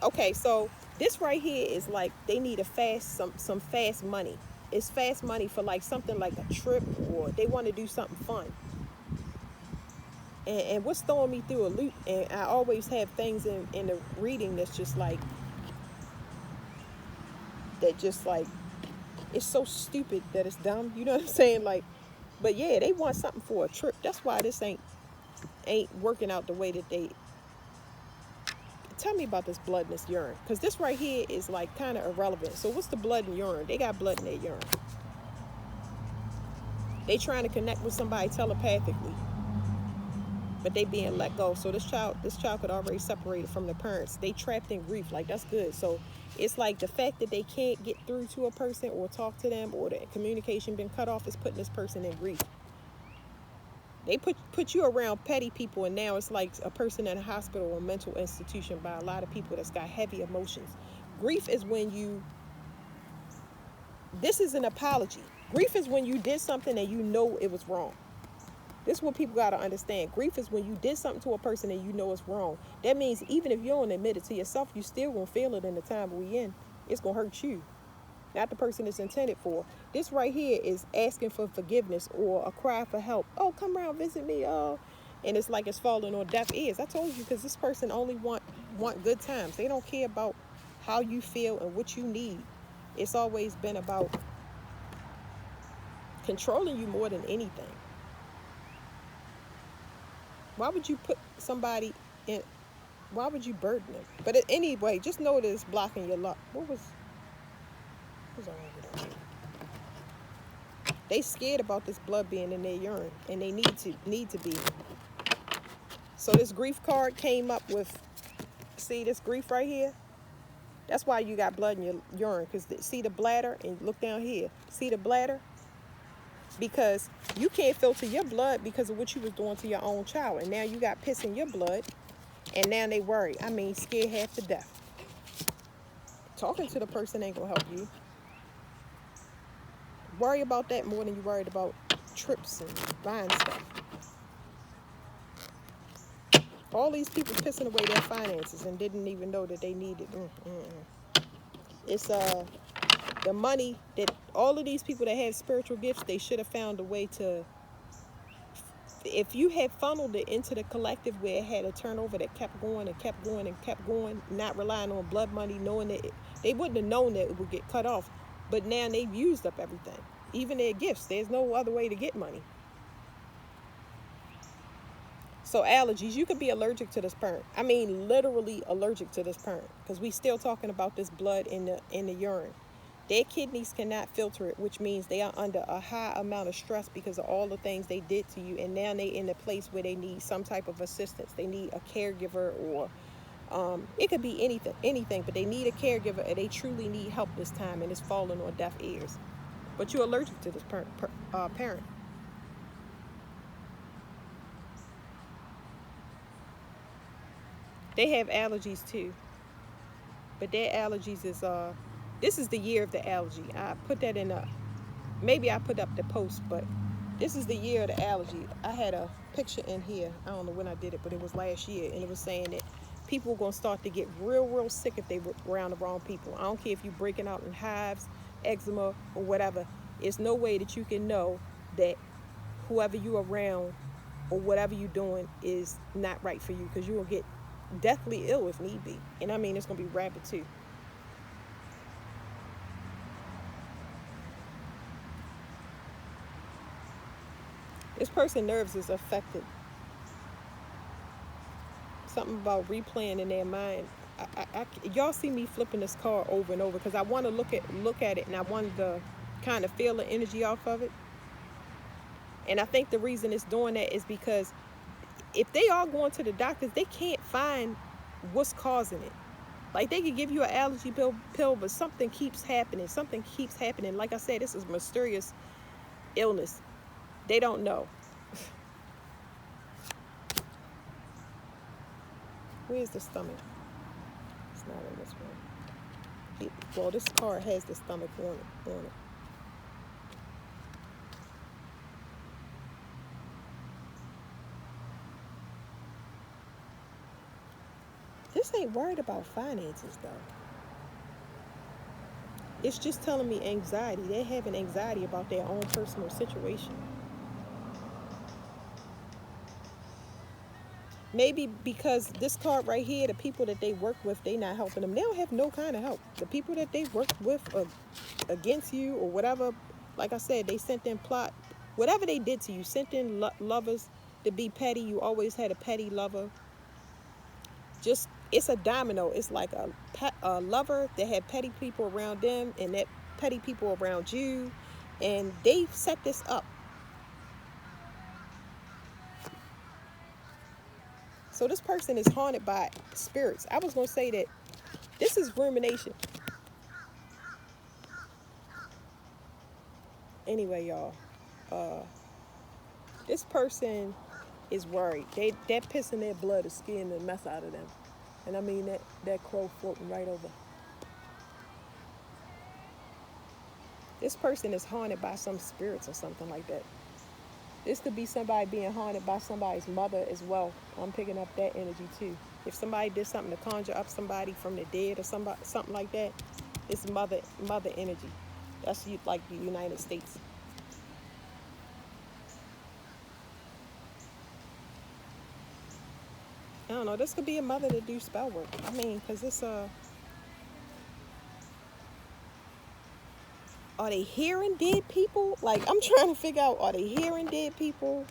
Okay, so this right here is like they need some fast money. It's fast money for like something like a trip, or they want to do something fun. And what's throwing me through a loop, and I always have things in the reading that's just like, it's so stupid that it's dumb. You know what I'm saying? Like, but yeah, they want something for a trip. That's why this ain't working out the way that they. Tell me about this blood and this urine, because this right here is like kind of irrelevant. So what's the blood and urine? They got blood in their urine. They trying to connect with somebody telepathically, but they being let go. So this child could already separated from the parents. They trapped in grief. Like, that's good. So it's like the fact that they can't get through to a person or talk to them, or the communication been cut off, is putting this person in grief. They put you around petty people, and now it's like a person in a hospital or mental institution by a lot of people that's got heavy emotions. Grief is when this is an apology. Grief is when you did something and you know it was wrong. This is what people got to understand. Grief is when you did something to a person and you know it's wrong. That means even if you don't admit it to yourself, you still going to feel it in the time we in. It's going to hurt you, not the person it's intended for. This right here is asking for forgiveness or a cry for help. Oh, come around, visit me. Oh, and it's like it's falling on deaf ears. I told you, because this person only want good times. They don't care about how you feel and what you need. It's always been about controlling you more than anything. Why would you put somebody in? Why would you burden them? But anyway, just know that it's blocking your luck. What was wrong with that? They scared about this blood being in their urine, and they need to be. So this grief card came up with, see this grief right here? That's why you got blood in your urine, because see the bladder, and look down here. See the bladder? Because you can't filter your blood because of what you was doing to your own child, and now you got piss in your blood, and now they worry. I mean, scared half to death. Talking to the person ain't gonna help you. Worry about that more than you worried about trips and buying stuff. All these people pissing away their finances and didn't even know that they needed. It's the money that all of these people that have spiritual gifts, they should have found a way to. If you had funneled it into the collective where it had a turnover that kept going and kept going and kept going, not relying on blood money, knowing that they wouldn't have known that it would get cut off. But now they've used up everything. even their gifts. There's no other way to get money. So allergies, you could be allergic to this parent. I mean, literally allergic to this parent, because we still talking about this blood in the urine. Their kidneys cannot filter it, which means they are under a high amount of stress because of all the things they did to you, and now they in a place where they need some type of assistance. They need a caregiver, or it could be anything, but they need a caregiver, and they truly need help this time, and it's falling on deaf ears. But you're allergic to this parent. They have allergies too, but their allergies is this is the year of the allergy. I put that in maybe I put up the post, but this is the year of the allergy. I had a picture in here. I don't know when I did it, but it was last year, and it was saying that people are gonna start to get real sick if they were around the wrong people. I don't care if you're breaking out in hives, eczema, or whatever. There's no way that you can know that whoever you're around or whatever you're doing is not right for you, because you will get deathly ill if need be. And I mean, it's gonna be rapid too. This person's nerves is affected. Something about replaying in their mind. Y'all see me flipping this card over and over because I want to look at it, and I wanted to kind of feel the energy off of it. And I think the reason it's doing that is because if they are going to the doctors, they can't find what's causing it. Like, they could give you an allergy pill, but something keeps happening. Something keeps happening. Like I said, this is mysterious illness. They don't know. Where's the stomach? It's not in this one. Well, this card has the stomach on it. This ain't worried about finances, though. It's just telling me anxiety. They're having anxiety about their own personal situation. Maybe because this card right here, the people that they work with, they not helping them. They don't have no kind of help. The people that they work with are against you or whatever. Like I said, they sent in plot. Whatever they did to you, sent in lovers to be petty. You always had a petty lover. Just, it's a domino. It's like a lover that had petty people around them, and that petty people around you. And they set this up. So this person is haunted by spirits. I was going to say that this is rumination. Anyway, y'all, this person is worried. That piss in their blood is scaring the mess out of them. And I mean that crow floating right over. This person is haunted by some spirits or something like that. This could be somebody being haunted by somebody's mother as well. I'm picking up that energy too. If somebody did something to conjure up somebody from the dead or something like that, it's mother energy. That's like the United States. I don't know. This could be a mother that do spell work. I mean, because it's are they hearing dead people? Like, I'm trying to figure out, are they hearing dead people?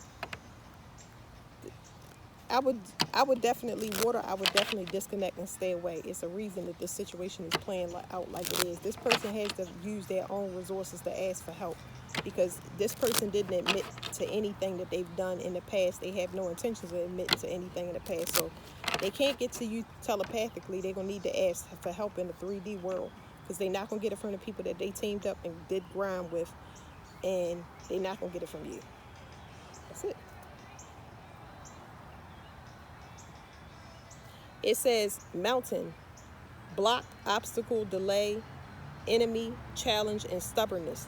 I would definitely disconnect and stay away. It's a reason that this situation is playing out like it is. This person has to use their own resources to ask for help, because this person didn't admit to anything that they've done in the past. They have no intentions of admitting to anything in the past. So they can't get to you telepathically. They're going to need to ask for help in the 3D world, because they're not going to get it from the people that they teamed up and did grind with, and they're not going to get it from you. That's it. It says mountain, block, obstacle, delay, enemy, challenge, and stubbornness.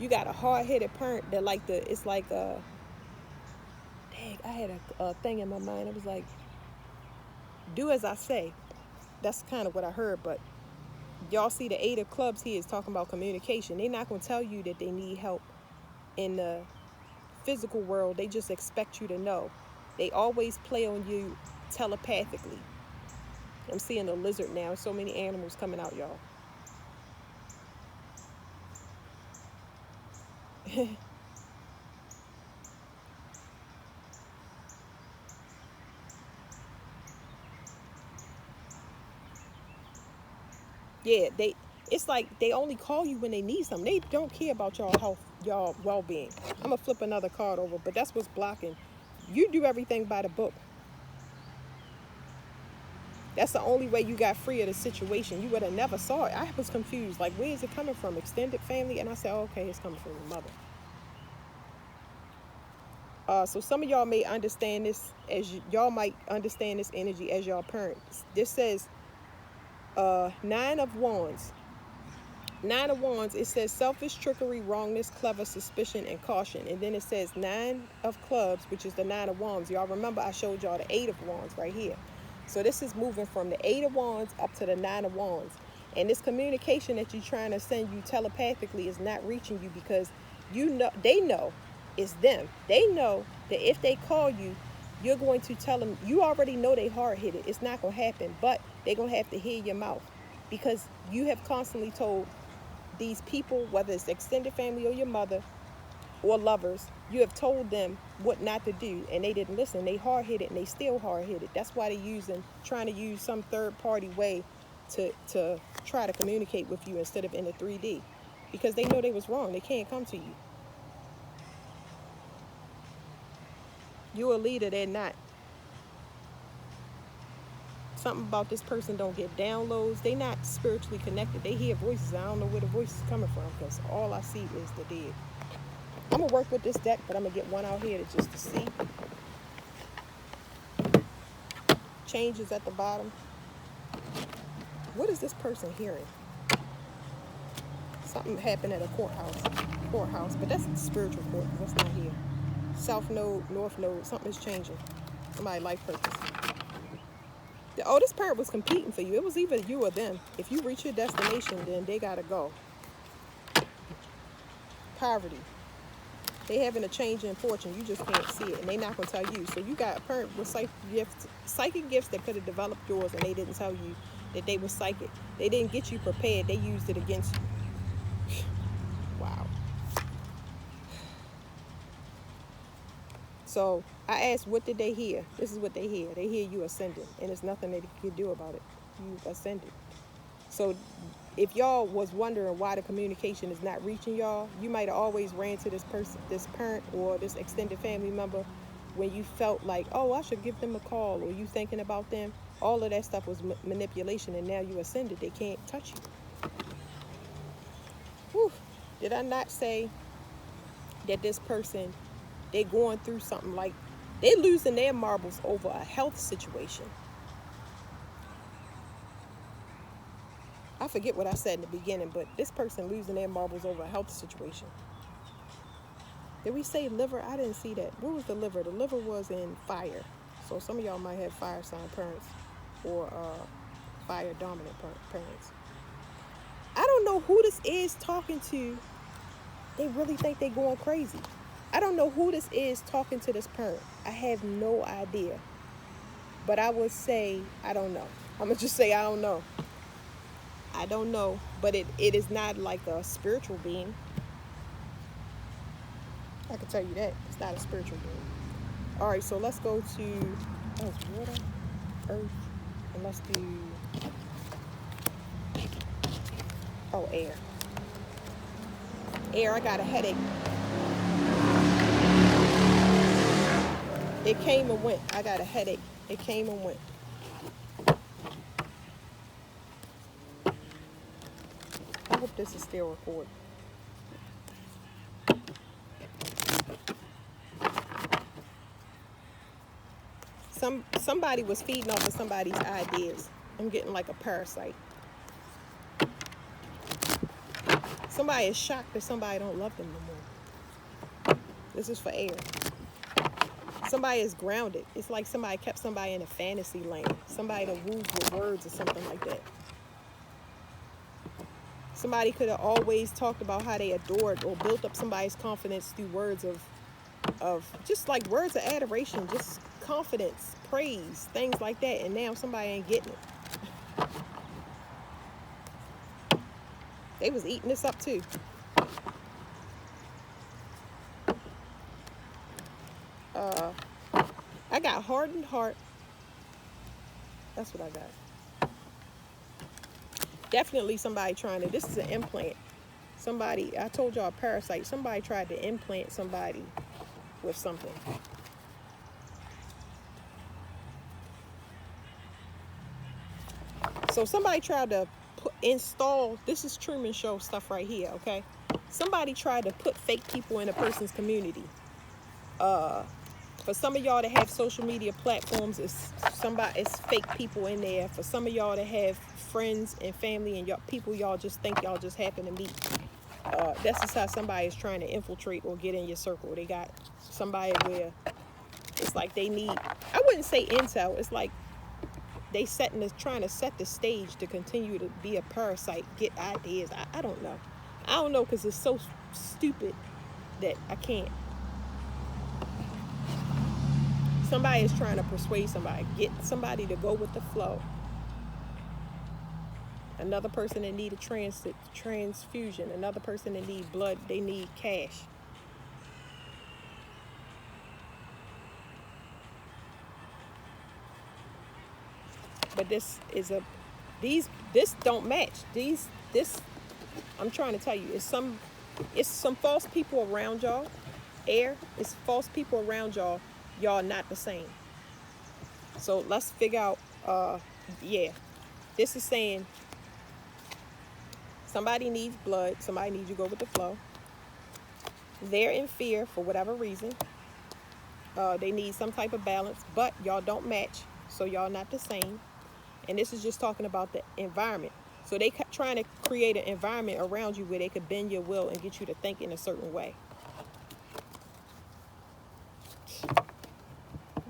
You got a hard-headed parent that it's like dang, I had a thing in my mind. It was like, do as I say. That's kind of what I heard, but y'all see the 8 of clubs here is talking about communication. They're not going to tell you that they need help in the physical world. They just expect you to know. They always play on you telepathically. I'm seeing a lizard now. So many animals coming out, y'all. Yeah, it's like they only call you when they need something. They don't care about y'all health, y'all well-being. I'm gonna flip another card over, but that's what's blocking. You do everything by the book. That's the only way you got free of the situation. You would have never saw it. I was confused. Like, where is it coming from? Extended family? And I said, oh, okay, it's coming from your mother. So some of y'all may understand this as y'all might understand this energy as y'all parents. This says Nine of Wands. Nine of Wands, it says selfish, trickery, wrongness, clever, suspicion, and caution. And then it says Nine of Clubs, which is the Nine of Wands. Y'all remember I showed y'all the Eight of Wands right here. So this is moving from the Eight of Wands up to the Nine of Wands. And this communication that you're trying to send you telepathically is not reaching you because you know they know it's them. They know that if they call you, you're going to tell them, you already know they hard-headed. It's not going to happen, but they're going to have to hear your mouth because you have constantly told these people, whether it's extended family or your mother or lovers, you have told them what not to do and they didn't listen. They hard-headed and they still hard-headed. That's why they're trying to use some third-party way to try to communicate with you instead of in the 3D because they know they was wrong. They can't come to you. You're a leader, they're not. Something about this person don't get downloads. They not spiritually connected. They hear voices. I don't know where the voice is coming from because all I see is the dead. I'm going to work with this deck, but I'm going to get one out here just to see. Changes at the bottom. What is this person hearing? Something happened at a courthouse, but that's spiritual court. That's not here. South node, north node, something is changing. Somebody's life purpose. Oh, this parent was competing for you. It was either you or them. If you reach your destination, then they gotta go. Poverty. They having a change in fortune. You just can't see it, and they not gonna tell you. So you got a parent with psychic gifts that could have developed yours, and they didn't tell you that they were psychic. They didn't get you prepared. They used it against you. Wow. So I asked, what did they hear? This is what they hear. They hear you ascending, and there's nothing they can do about it. You ascended. So if y'all was wondering why the communication is not reaching y'all, you might have always ran to this person, this parent or this extended family member when you felt like, oh, I should give them a call, or you thinking about them. All of that stuff was manipulation, and now you ascended. They can't touch you. Whew. Did I not say that this person, they going through something like they losing their marbles over a health situation? I forget what I said in the beginning, but this person losing their marbles over a health situation. Did we say liver? I didn't see that. Where was the liver? The liver was in fire. So some of y'all might have fire sign parents or fire dominant parents. I don't know who this is talking to. They really think they going crazy. I don't know who this is talking to this parent. I have no idea. But I would say, I don't know. I'm going to just say, I don't know. I don't know. But it is not like a spiritual being. I can tell you that. It's not a spiritual being. All right, so let's go to water, earth, and let's do air. Air, I got a headache. It came and went. I got a headache. It came and went. I hope this is still recording. Somebody was feeding off of somebody's ideas. I'm getting like a parasite. Somebody is shocked that somebody don't love them no more. This is for air. Somebody is grounded. It's like somebody kept somebody in a fantasy land. Somebody that wooed with words or something like that. Somebody could have always talked about how they adored or built up somebody's confidence through words of just like words of adoration, just confidence, praise, things like that. And now somebody ain't getting it. They was eating this up too. got hardened heart. That's what I got. Definitely somebody trying to, this is an implant. Somebody, I told y'all, parasite. Somebody tried to implant somebody with something. So somebody tried to install, this is Truman Show stuff right here, okay? Somebody tried to put fake people in a person's community. For some of y'all that have social media platforms, it's fake people in there. For some of y'all that have friends and family and y'all people y'all just think y'all just happen to meet, that's just how somebody is trying to infiltrate or get in your circle. They got somebody where it's like they need, I wouldn't say intel, it's like they trying to set the stage to continue to be a parasite, get ideas. I don't know. I don't know, because it's so stupid that I can't. Somebody is trying to persuade somebody, get somebody to go with the flow. Another person that need a transfusion. Another person that need blood. They need cash. But this don't match. I'm trying to tell you, it's some false people around y'all. It's false people around y'all. Y'all not the same. So let's figure out, yeah. This is saying somebody needs blood. Somebody needs you to go with the flow. They're in fear for whatever reason. They need some type of balance, but y'all don't match. So y'all not the same. And this is just talking about the environment. So they trying to create an environment around you where they could bend your will and get you to think in a certain way.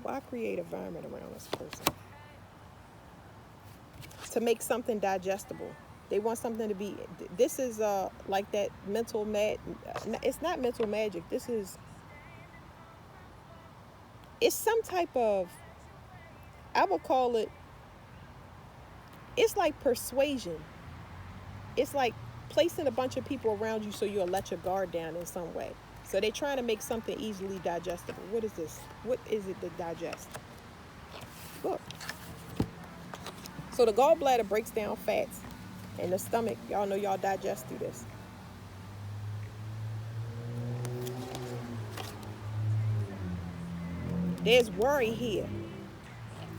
Why create an environment around this person? To make something digestible. They want something to be, this is like that mental it's not mental magic. It's some type of, I would call it, it's like persuasion. It's like placing a bunch of people around you so you'll let your guard down in some way. So they're trying to make something easily digestible. What is this? What is it to digest? Look. So the gallbladder breaks down fats, and the stomach, y'all know y'all digest through this. There's worry here.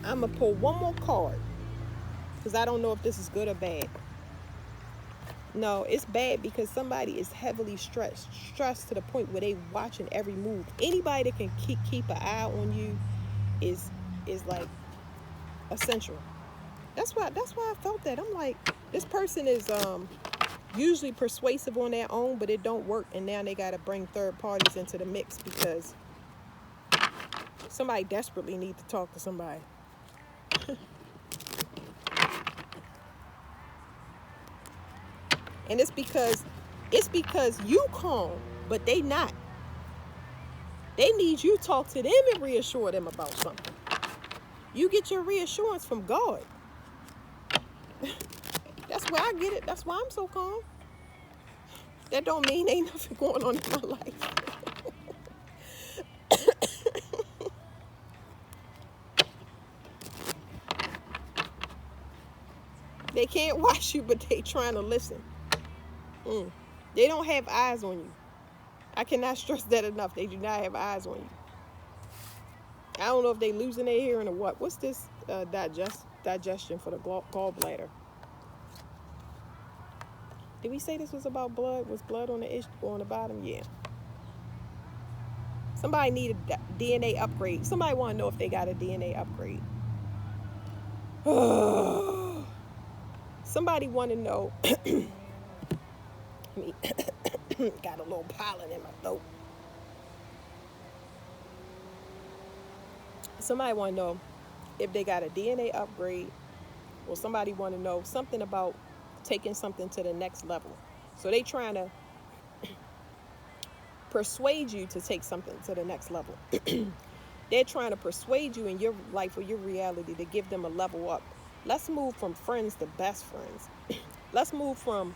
I'm going to pull one more card, because I don't know if this is good or bad. No, it's bad because somebody is heavily stressed to the point where they watching every move. Anybody that can keep an eye on you is like essential. That's why I felt that. I'm like, this person is usually persuasive on their own, but it don't work, and now they got to bring third parties into the mix because somebody desperately need to talk to somebody. And it's because you calm, but they not. They need you to talk to them and reassure them about something. You get your reassurance from God. That's where I get it. That's why I'm so calm. That don't mean ain't nothing going on in my life. They can't watch you, but they trying to listen. They don't have eyes on you. I cannot stress that enough. They do not have eyes on you. I don't know if they losing their hearing or what. What's this digestion for the gallbladder? Did we say this was about blood? Was blood on the bottom? Yeah. Somebody need a DNA upgrade. Somebody want to know if they got a DNA upgrade. Somebody want to know. Got a little pollen in my throat. Somebody want to know if they got a DNA upgrade, or somebody want to know something about taking something to the next level. So they trying to persuade you to take something to the next level. They're trying to persuade you in your life or your reality to give them a level up. Let's move from friends to best friends. Let's move from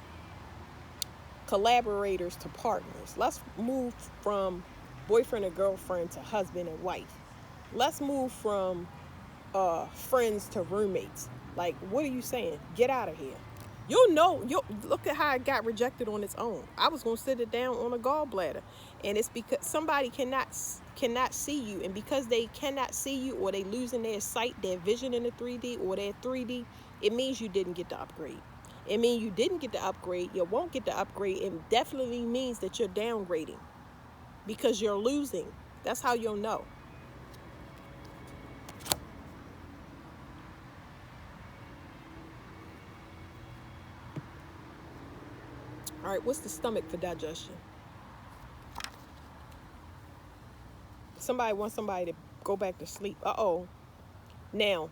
collaborators to partners. Let's move from boyfriend and girlfriend to husband and wife. Let's move from friends to roommates. Like, what are you saying? Get out of here. You'll know. You'll look at how it got rejected on its own. I was gonna sit it down on a gallbladder, and it's because somebody cannot see you, and because they cannot see you, or they losing their sight, their vision in the 3D, or their 3D, it means you didn't get the upgrade. It means you didn't get the upgrade. You won't get the upgrade. It definitely means that you're downgrading because you're losing. That's how you'll know. All right, what's the stomach for digestion? Somebody wants somebody to go back to sleep. Uh-oh. Now,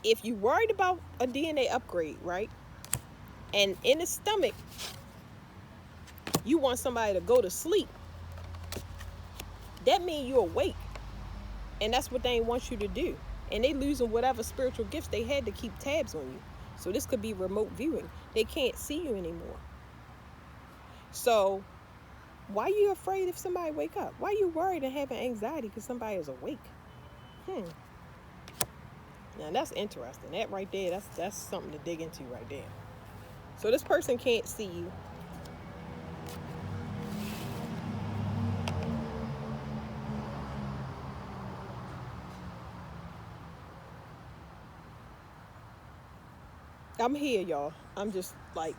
if you're worried about a DNA upgrade, right? And in the stomach, you want somebody to go to sleep. That means you're awake. And that's what they want you to do. And they losing whatever spiritual gifts they had to keep tabs on you. So this could be remote viewing. They can't see you anymore. So why are you afraid if somebody wake up? Why are you worried and having anxiety because somebody is awake? Now that's interesting. That right there, that's something to dig into right there. So this person can't see you. I'm here, y'all. I'm just like,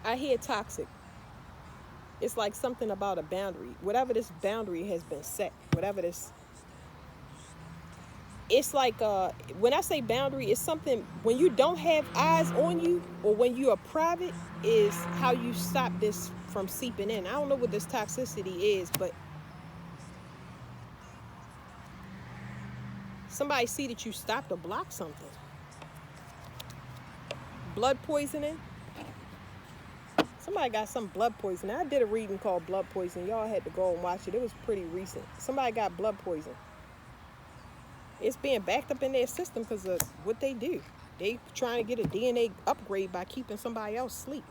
I hear toxic. It's like something about a boundary. Whatever this boundary has been set, whatever this, it's like, when I say boundary, it's something, when you don't have eyes on you, or when you are private, is how you stop this from seeping in. I don't know what this toxicity is, but somebody see that you stopped or blocked something. Blood poisoning. Somebody got some blood poisoning. I did a reading called Blood Poison. Y'all had to go and watch it. It was pretty recent. Somebody got blood poison. It's being backed up in their system because of what they do. They trying to get a DNA upgrade by keeping somebody else asleep.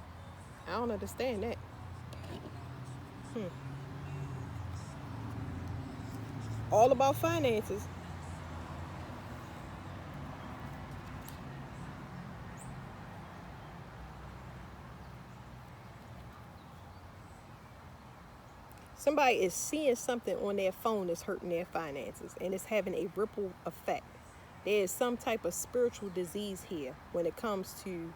I don't understand that. All about finances. Somebody is seeing something on their phone that's hurting their finances, and it's having a ripple effect. There is some type of spiritual disease here when it comes to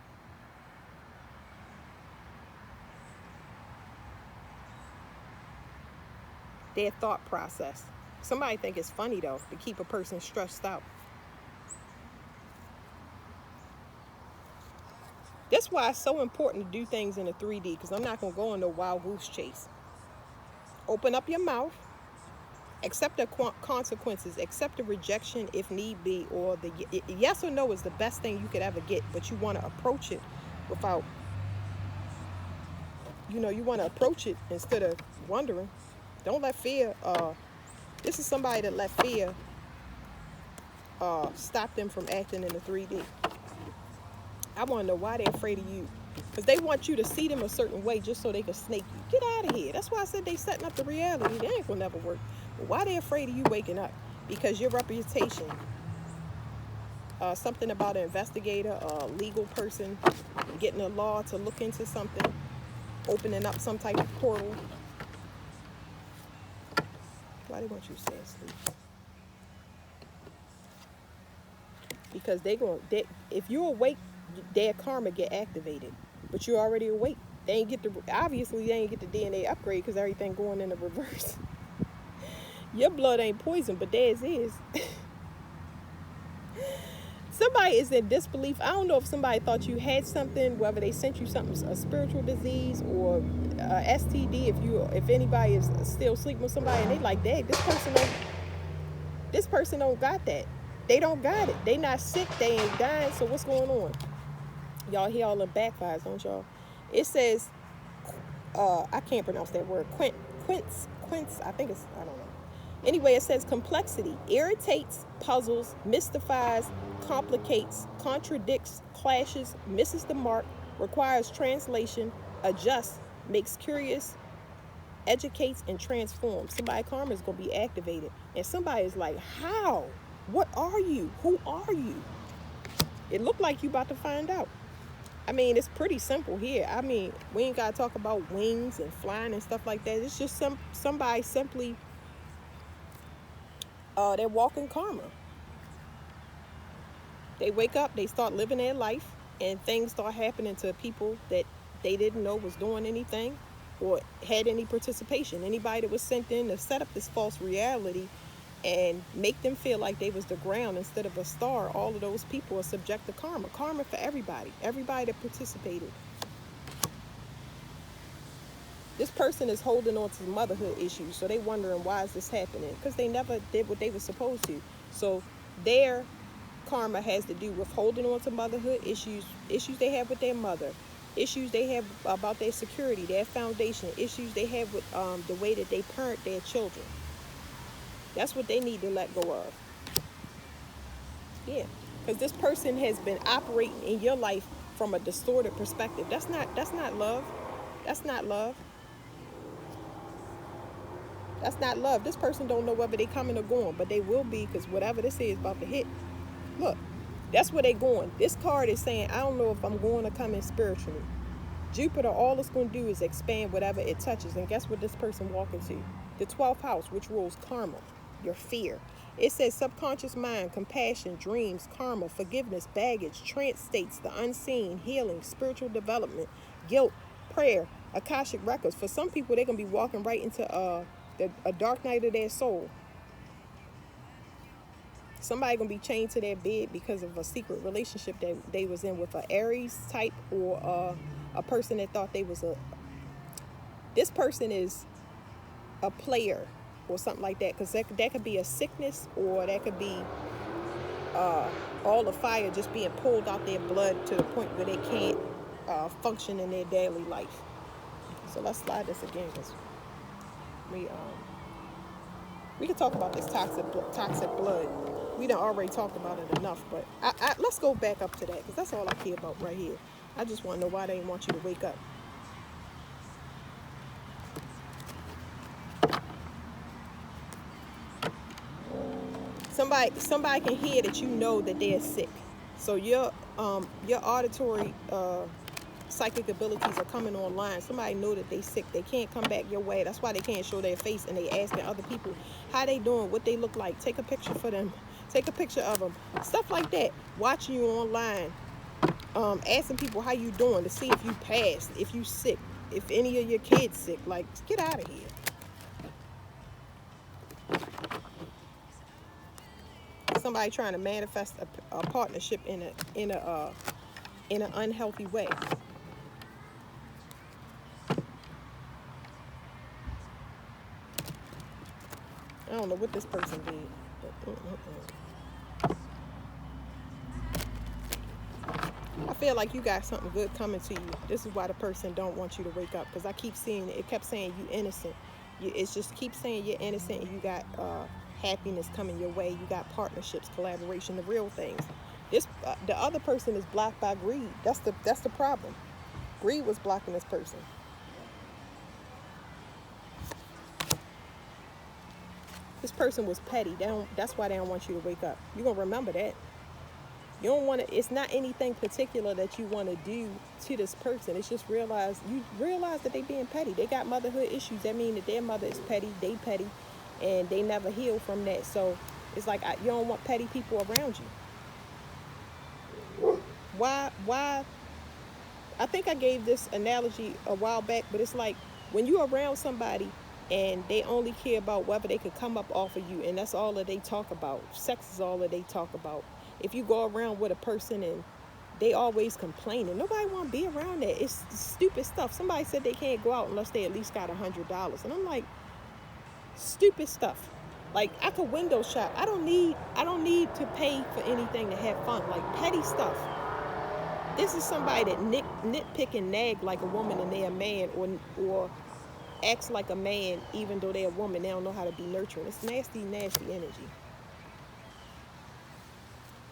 their thought process. Somebody think it's funny, though, to keep a person stressed out. That's why it's so important to do things in a 3D, because I'm not going to go on no wild goose chase. Open up your mouth, accept the consequences, accept the rejection if need be, or the yes or no is the best thing you could ever get, but you want to approach it without, you want to approach it instead of wondering. Don't let fear, this is somebody that let fear stop them from acting in the 3D. I want to know why they're afraid of you. Because they want you to see them a certain way just so they can snake you. Get out of here. That's why I said they setting up the reality. They ain't going to never work. But why they afraid of you waking up? Because your reputation, something about an investigator, a legal person, getting a law to look into something, opening up some type of portal. Why they want you to stay asleep? Because if you're awake, their karma get activated. But you're already awake. Obviously they ain't get the DNA upgrade because everything going in the reverse. Your blood ain't poison, but theirs is. Somebody is in disbelief. I don't know if somebody thought you had something, whether they sent you something, a spiritual disease or STD. If anybody is still sleeping with somebody and they like, dang, this person don't got that. They don't got it. They not sick. They ain't dying. So what's going on? Y'all hear all the backfires, don't y'all? It says, I can't pronounce that word. Quince, I think it's, I don't know. Anyway, it says complexity, irritates, puzzles, mystifies, complicates, contradicts, clashes, misses the mark, requires translation, adjusts, makes curious, educates and transforms. Somebody karma is going to be activated. And somebody is like, how? What are you? Who are you? It looked like you about to find out. I mean, it's pretty simple here. I mean, we ain't got to talk about wings and flying and stuff like that. It's just somebody simply, they're walking karma. They wake up, they start living their life, and things start happening to people that they didn't know was doing anything or had any participation. Anybody that was sent in to set up this false reality and make them feel like they was the ground instead of a star, all of those people are subject to karma. Karma for everybody that participated. This person is holding on to motherhood issues, so they wondering why is this happening? Because they never did what they were supposed to. So their karma has to do with holding on to motherhood issues they have with their mother, issues they have about their security, their foundation, issues they have with the way that they parent their children. That's what they need to let go of. Yeah, because this person has been operating in your life from a distorted perspective. That's not love. That's not love. That's not love. This person don't know whether they coming or going, but they will be, because whatever this is about to hit. Look, that's where they going. This card is saying, I don't know if I'm going to come in spiritually. Jupiter, all it's going to do is expand whatever it touches. And guess what this person walking to? The 12th house, which rules karma, your fear. It says subconscious mind, compassion, dreams, karma, forgiveness, baggage, trance states, the unseen, healing, spiritual development, guilt, prayer, Akashic records. For some people, they're going to be walking right into a dark night of their soul. Somebody gonna be chained to their bed because of a secret relationship that they was in with an Aries type, or a person that thought they was this person is a player or something like that, because that could be a sickness, or that could be all the fire just being pulled out their blood to the point where they can't function in their daily life. So let's slide this again, because we can talk about this toxic blood. We done already talked about it enough, but let's go back up to that, because that's all I care about right here. I just want to know why they didn't want you to wake up. Somebody can hear that you know that they're sick. So your auditory psychic abilities are coming online. Somebody know that they sick. They can't come back your way. That's why they can't show their face, and they asking other people how they doing, what they look like. Take a picture for them. Take a picture of them. Stuff like that. Watching you online. Asking people how you doing to see if you passed, if you sick, if any of your kids sick. Like, get out of here. Somebody trying to manifest a partnership in an unhealthy way. I don't know what this person did. But, I feel like you got something good coming to you. This is why the person don't want you to wake up, because I keep seeing it. It kept saying you innocent. It's just keep saying you're innocent, and you got happiness coming your way. You got partnerships, collaboration, the real things. The other person is blocked by greed. That's the problem. Greed was blocking this person. This person was petty. That's why they don't want you to wake up. You're gonna remember that. You don't want to. It's not anything particular that you want to do to this person. It's just you realize that they being petty. They got motherhood issues. That means that their mother is petty. They petty, and they never heal from that. So it's like you don't want petty people around you. Why? I think I gave this analogy a while back, but it's like when you're around somebody and they only care about whether they could come up off of you, and that's all that they talk about. Sex is all that they talk about. If you go around with a person and they always complaining, nobody want to be around that. It's stupid stuff. Somebody said they can't go out unless they at least got $100, and I'm like, stupid stuff. Like, I could window shop. I don't need to pay for anything to have fun. Like, petty stuff. This is somebody that nitpick and nag like a woman and they're a man, or acts like a man even though they're a woman. They don't know how to be nurturing. It's nasty, nasty energy.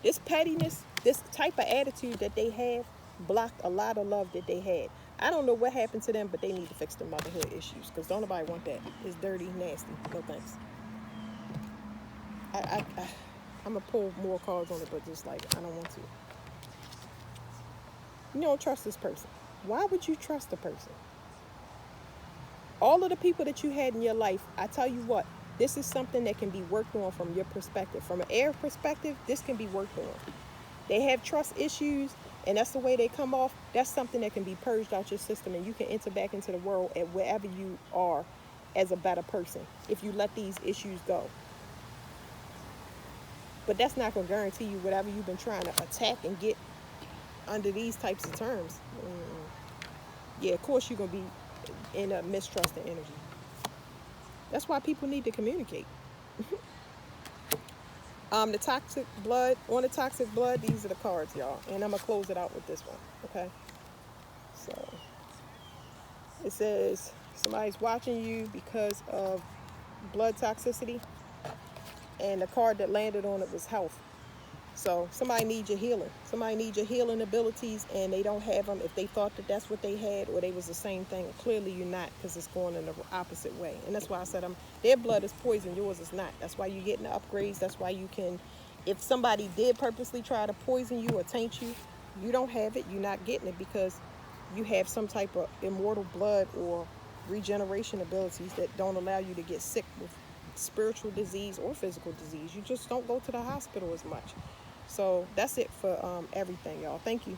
This pettiness, this type of attitude that they have blocked a lot of love that they had. I don't know what happened to them, but they need to fix their motherhood issues because don't nobody want that. It's dirty, nasty. No thanks. I'm going to pull more cards on it, but just like, I don't want to. You don't trust this person. Why would you trust a person? All of the people that you had in your life, I tell you what, this is something that can be worked on from your perspective. From an air perspective, this can be worked on. They have trust issues, and that's the way they come off. That's something that can be purged out your system, and you can enter back into the world at wherever you are as a better person if you let these issues go. But that's not going to guarantee you whatever you've been trying to attack and get under these types of terms. Yeah, of course you're going to be in a mistrusting energy. That's why people need to communicate. The toxic blood, on the toxic blood, these are the cards, y'all. And I'm going to close it out with this one, okay? So, it says somebody's watching you because of blood toxicity. And the card that landed on it was health. So somebody needs your healing. Somebody needs your healing abilities, and they don't have them. If they thought that that's what they had, or they was the same thing, clearly you're not, because it's going in the opposite way. And that's why I said their blood is poison, yours is not. That's why you're getting the upgrades. That's why you can, if somebody did purposely try to poison you or taint you, you don't have it. You're not getting it because you have some type of immortal blood or regeneration abilities that don't allow you to get sick with spiritual disease or physical disease. You just don't go to the hospital as much. So that's it for everything, y'all. Thank you.